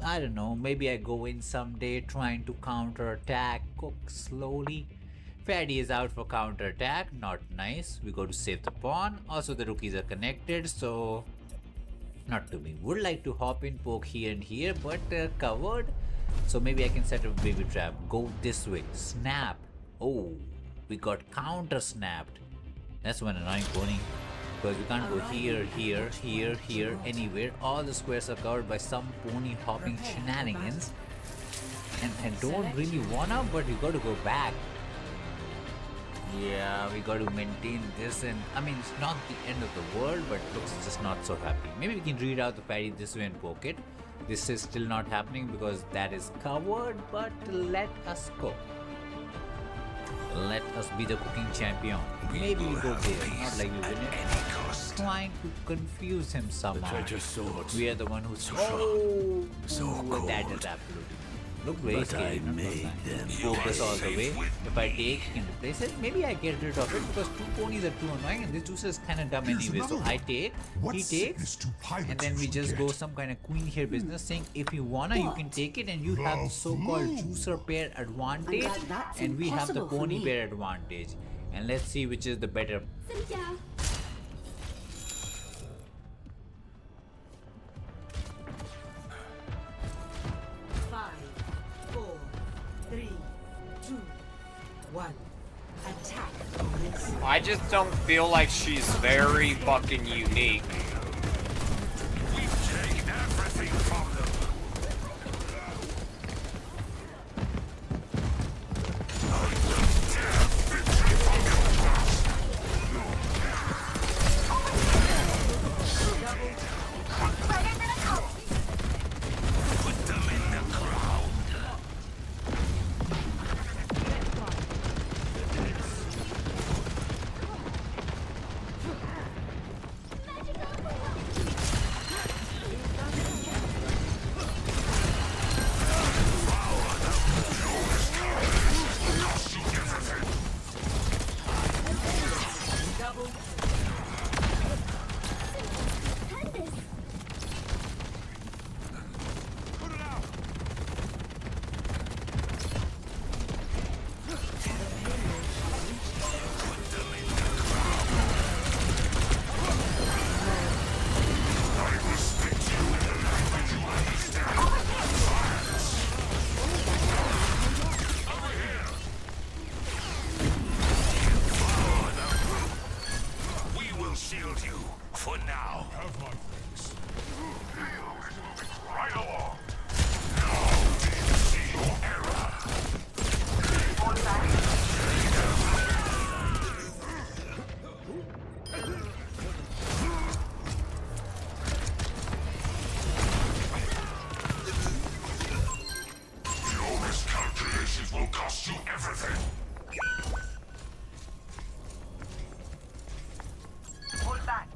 K: I don't know, maybe I go in someday trying to counter attack, cook slowly. Fatty is out for counter attack, not nice. We go to save the pawn. Also the rookies are connected, so not to me. Would like to hop in, poke here and here, but covered. So maybe I can set up a baby trap. Go this way. Snap. Oh, we got counter snapped. That's one annoying pony. Because we can't go here, here, here, here, anywhere. All the squares are covered by some pony hopping shenanigans. And I don't really wanna, but you gotta go back. Yeah, we got to maintain this, and I mean, it's not the end of the world, but looks just not so happy. Maybe we can read out the fatty this way and poke it. This is still not happening because that is covered, but let us go. Let us be the cooking champion. Maybe we go there, not like we win it. Trying to confuse him somehow. We are the one who's that is absolutely. Look very scary. Focus all the way. If I take, he can replace it. Maybe I get rid of it because two ponies are too annoying and this juicer is kind of dumb anyway. So I take, he takes, and then we just go some kind of queen here business saying if you wanna, you can take it and you have the so-called juicer pair advantage and we have the pony pair advantage. And let's see which is the better.
A: I just don't feel like she's very fucking unique.
G: We take everything from them. Put them in the ground. Shield you for now.
I: Have my thanks.
G: Right along. Now do you see your error? Your miscalculations will cost you everything.
H: Hold back.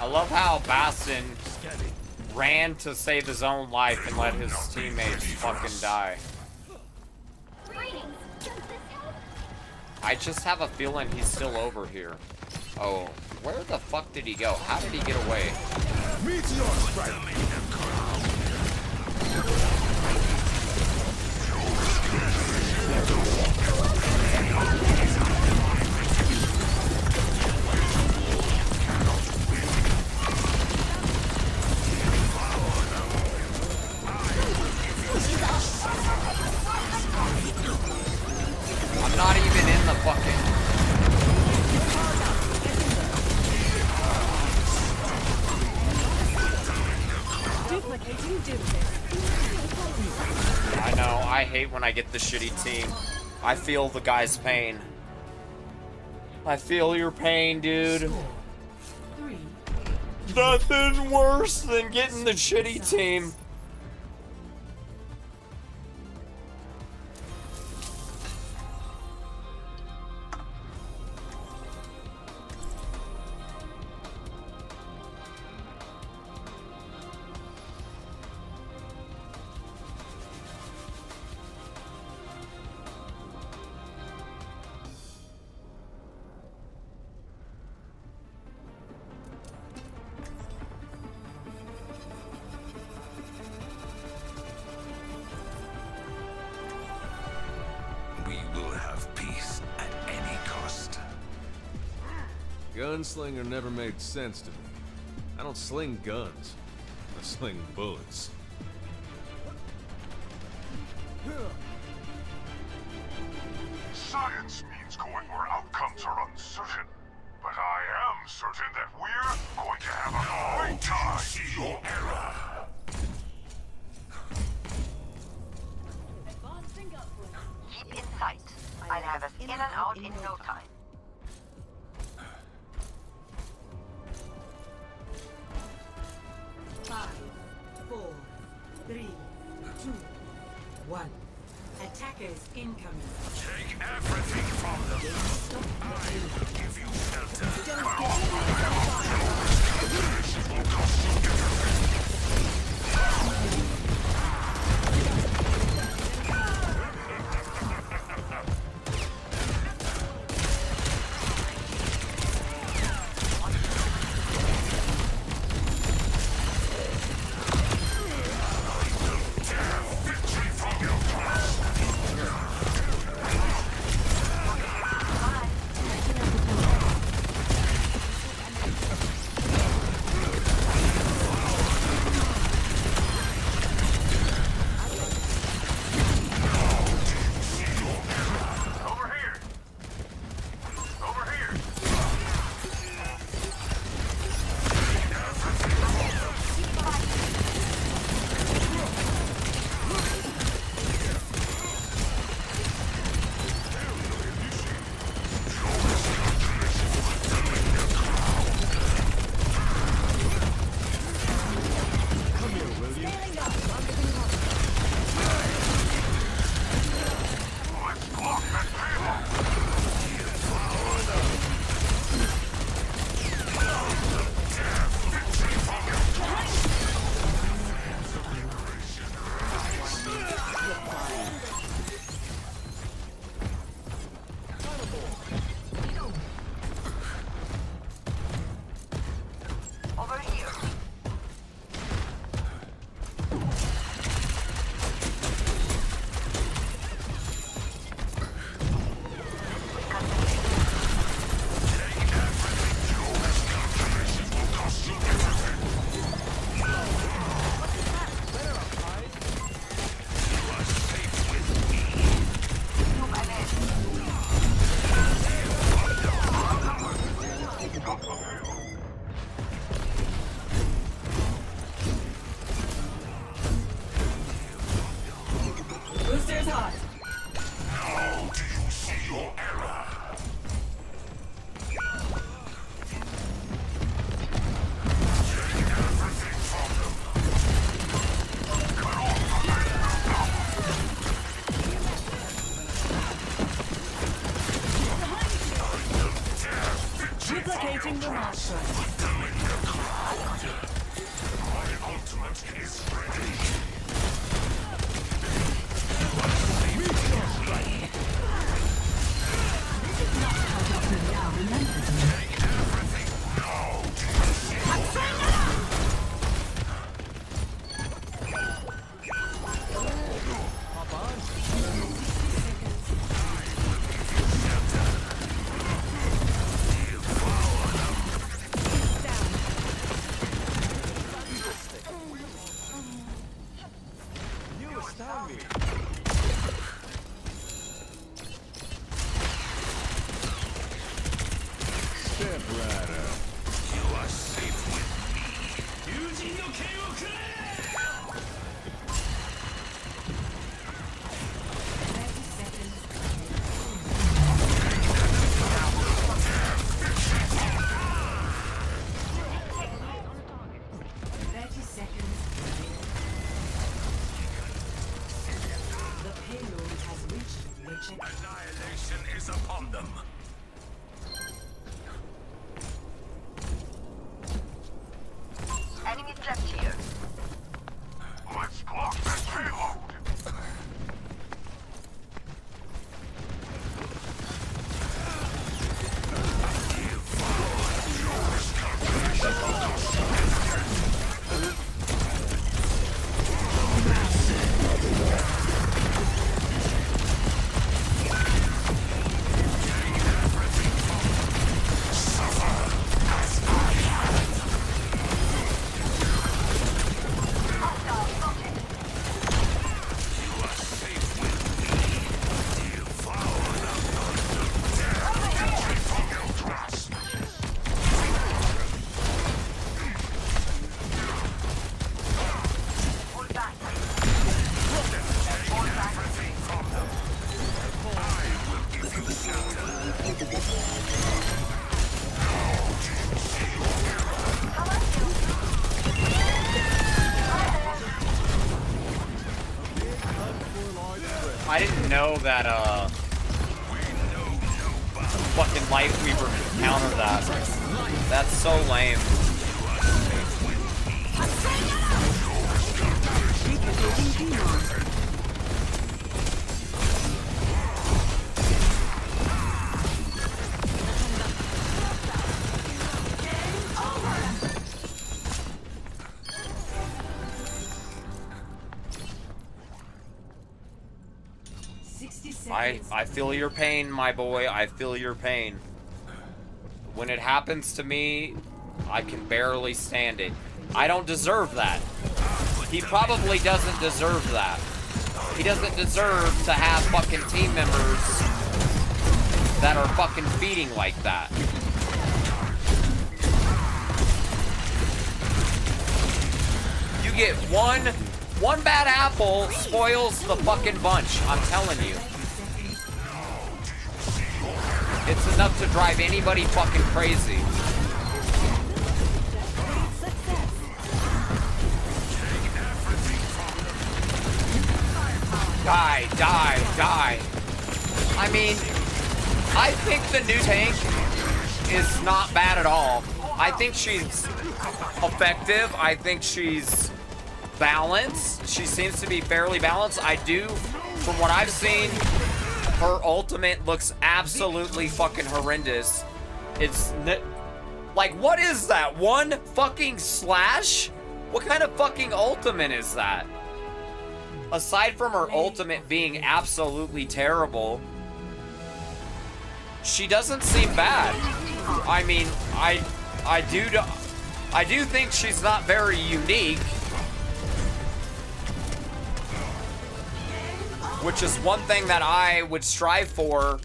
A: love how Bastion ran to save his own life and let his teammates fucking die. I just have a feeling he's still over here. Oh, where the fuck did he go? How did he get away?
F: Meteor strike.
A: I'm not even in the fucking... I know, I hate when I get the shitty team. I feel the guy's pain. I feel your pain, dude. Nothing worse than getting the shitty team.
L: Gunslinger never made sense to me. I don't sling guns. I sling bullets.
G: Science means going where outcomes are uncertain. But I am certain that we're going to have a great time. See your error.
H: Keep in sight. I'll have us in and out in no time.
E: Five, 4, 3, 2, 1. Attackers incoming.
G: Take everything from them. I will give you shelter. on them.
H: Enemy trapped here.
G: Let's block that payload.
A: I didn't know that, fucking Lightweaver could counter that. That's so lame. I feel your pain, my boy. I feel your pain. When it happens to me, I can barely stand it. I don't deserve that. He probably doesn't deserve that. He doesn't deserve to have fucking team members that are fucking feeding like that. You get one bad apple spoils the fucking bunch, I'm telling you. It's enough to drive anybody fucking crazy. Die, die, die. I mean, I think the new tank is not bad at all. I think she's effective. I think she's balanced. She seems to be fairly balanced. I do, from what I've seen, her ultimate looks absolutely fucking horrendous. It's like, what is that? One fucking slash? What kind of fucking ultimate is that? Aside from her ultimate being absolutely terrible, she doesn't seem bad. I mean, I do think she's not very unique, which is one thing that I would strive for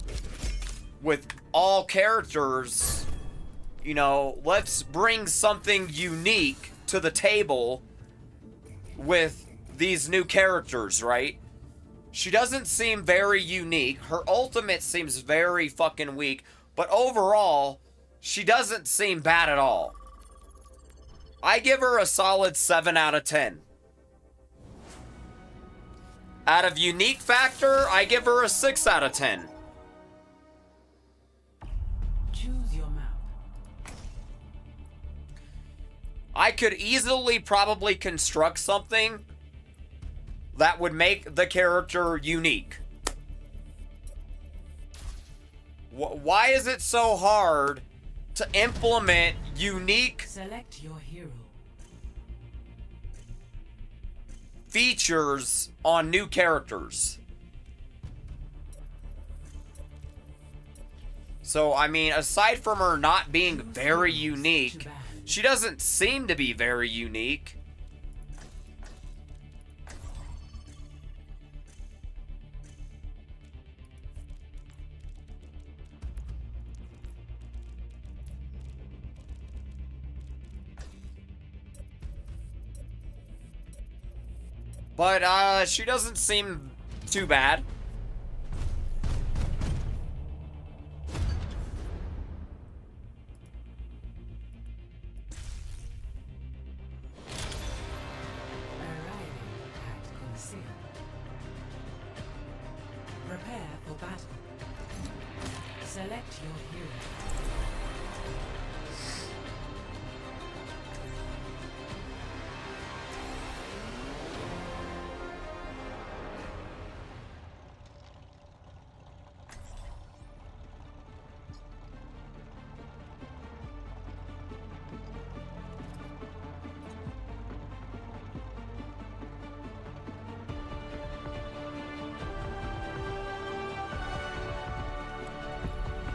A: with all characters. You know, let's bring something unique to the table with these new characters, right? She doesn't seem very unique. Her ultimate seems very fucking weak, but overall, she doesn't seem bad at all. I give her a solid 7 out of 10. Out of unique factor, I give her a 6 out of 10.
E: Choose your map.
A: I could easily probably construct something that would make the character unique. Why is it so hard to implement unique
E: Select your hero.
A: features on new characters? So, I mean, aside from her not being very unique, she doesn't seem to be very unique. But, she doesn't seem too bad.
E: Select your hero.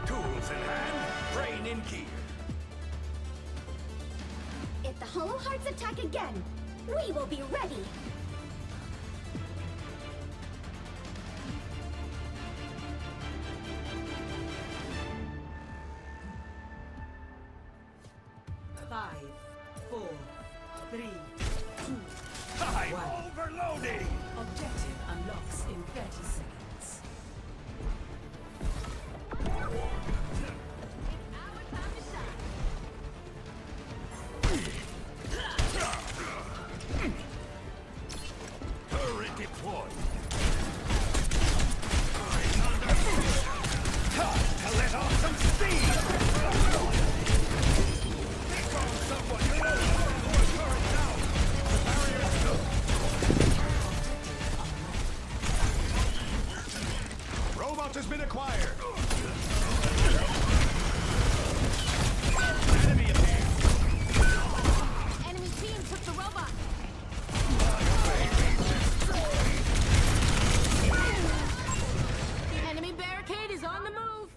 D: Tools in hand, brain in gear.
H: If the Hollow Hearts attack again, we will be ready.
E: Five, four, three, two,
D: I'm
E: one.
D: overloading!
E: Objective unlocks in 30 seconds.
D: Turret deployed. To let off some steam! Become someone you know! Turret down! The barrier's built! Robot has been acquired! Enemy appears!
H: Enemy team took the robot. The enemy barricade is on the move.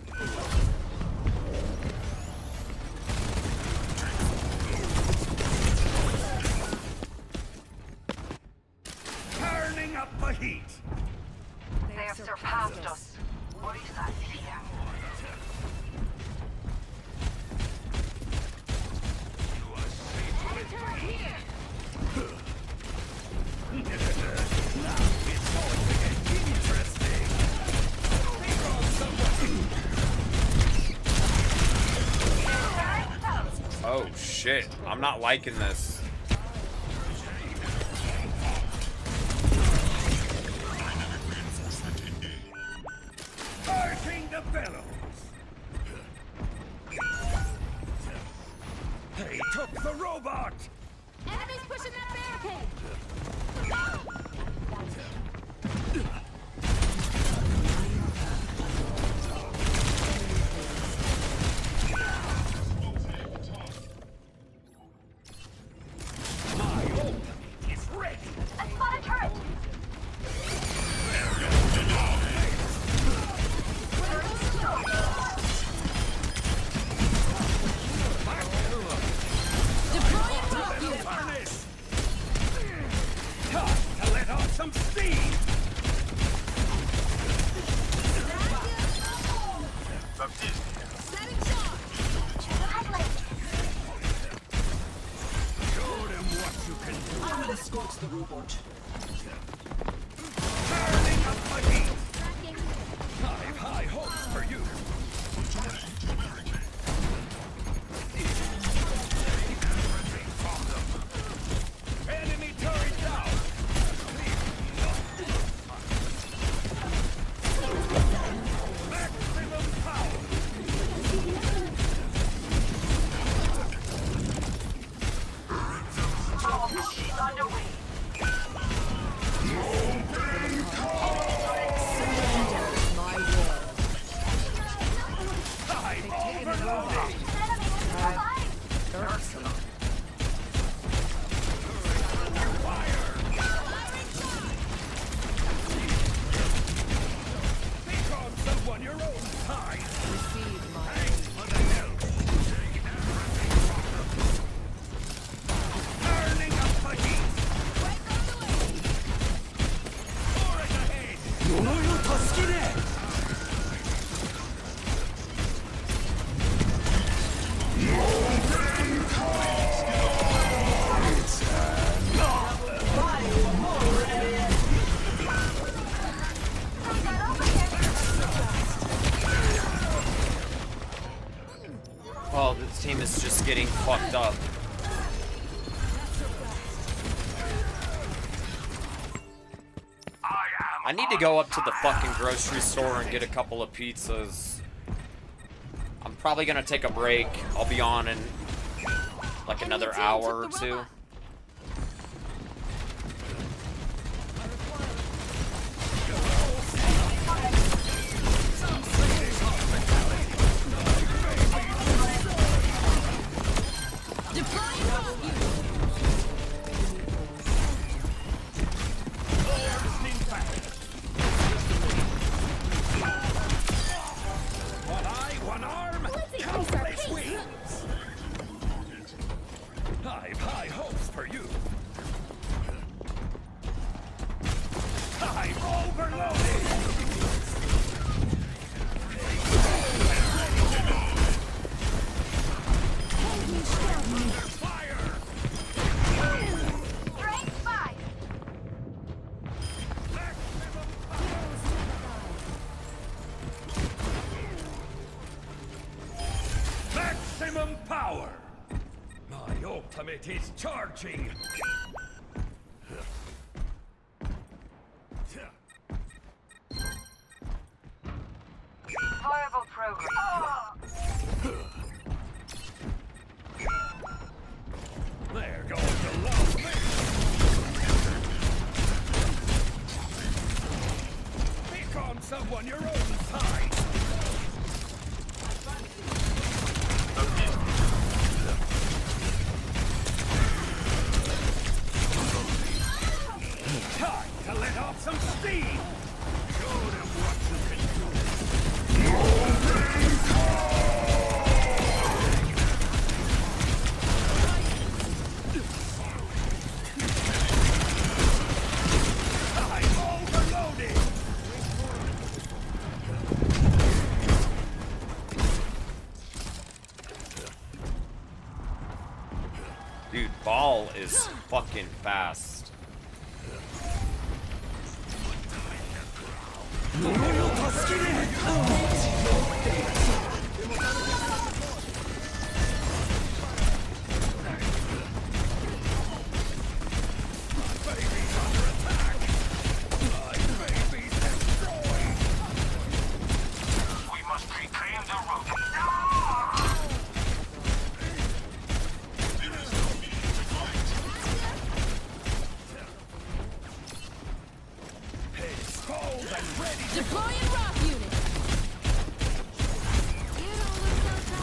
D: Turning up the heat!
E: They have surpassed us. What is that here?
D: It's all to get interesting!
A: Oh shit, I'm not liking this.
D: Fighting the bellows! They took the robot!
H: Enemies pushing that barricade.
D: My ultimate is ready!
H: I spot a turret. Deploying rocket.
D: Harness! Time to let off some steam!
H: Setting charge.
D: Show them what you can do!
F: I will escort the robot.
D: Turning up the heat! I've high hopes for you! Enemy turret down! Maximum power! I'm overloading! Take on someone your own size! Thanks for the help! Turning up the heat! Forward ahead!
A: Oh, this team is just getting fucked up. I need to go up to the fucking grocery store and get a couple of pizzas. Probably gonna take a break. I'll be on in like another hour or two.
G: High hopes for you. I'm overloaded. Fire!
H: Straight fire!
G: Maximum power! My ultimate is charging!
H: Viable program.
G: There goes the love me! Pick on someone your own size! Time to let off some steam! Show them what you can do! I'm overloaded!
A: Dude, Ball is fucking fast.
G: We must reclaim the road. Heads cold and ready to
E: Deploying rock unit.
C: You don't look so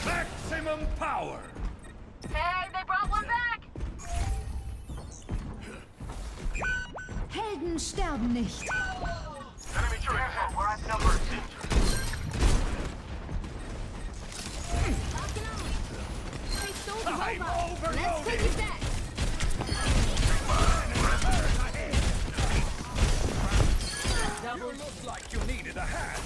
G: maximum power.
H: Hey, they brought one back!
C: Helden sterben nicht.
G: Enemy careful, we're at number 2. I'm overloaded! You look like you needed a hand.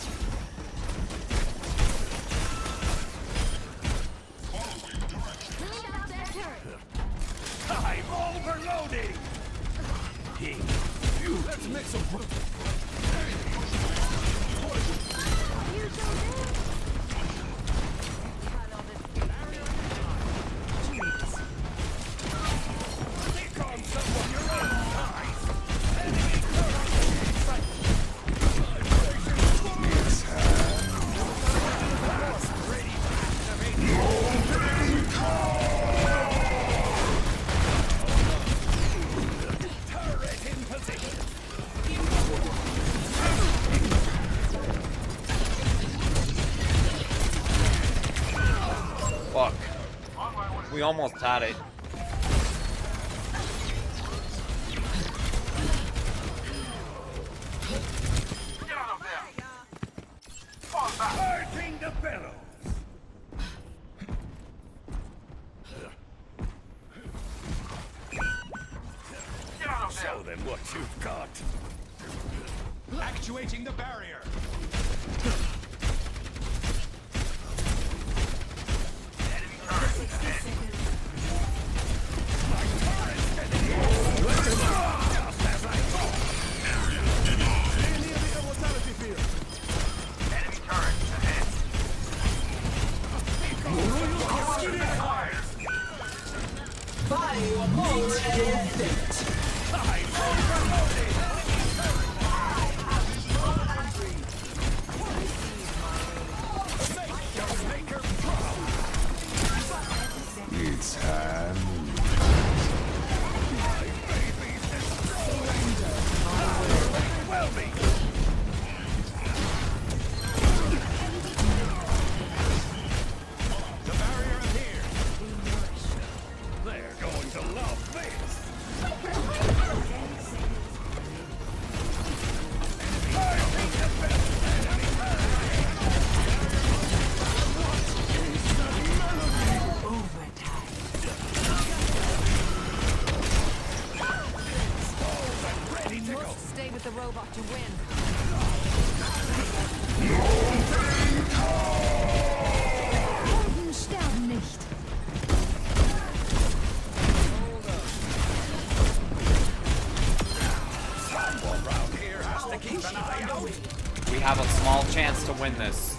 G: I'm overloading! Let's make some... Pick on someone your own size! Enemy turret in sight! Ready to activate! Turret in position!
A: Fuck. We almost had it.
G: Get out of there! Fall back! Burning the bellows! Get out of there! Show them what you've got! Actuating the barrier! Enemy turret ahead! My turret's getting in! Just as I thought!
I: It's time.
B: Stay with the robot to win.
C: Helden sterben nicht.
A: We have a small chance to win this.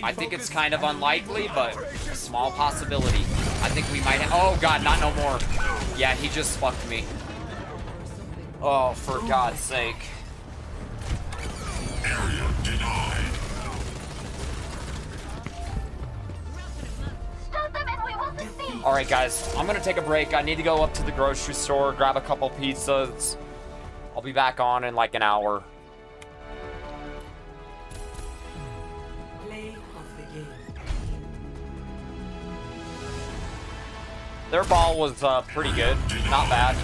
A: I think it's kind of unlikely, but a small possibility. I think we might oh god, not no more. Yeah, he just fucked me. Oh, for God's sake.
G: Area denied.
H: Stop them and we will succeed.
A: Alright guys, I'm gonna take a break. I need to go up to the grocery store, grab a couple pizzas. I'll be back on in like an hour.
E: Play of the game.
A: Their ball was pretty good. Not bad.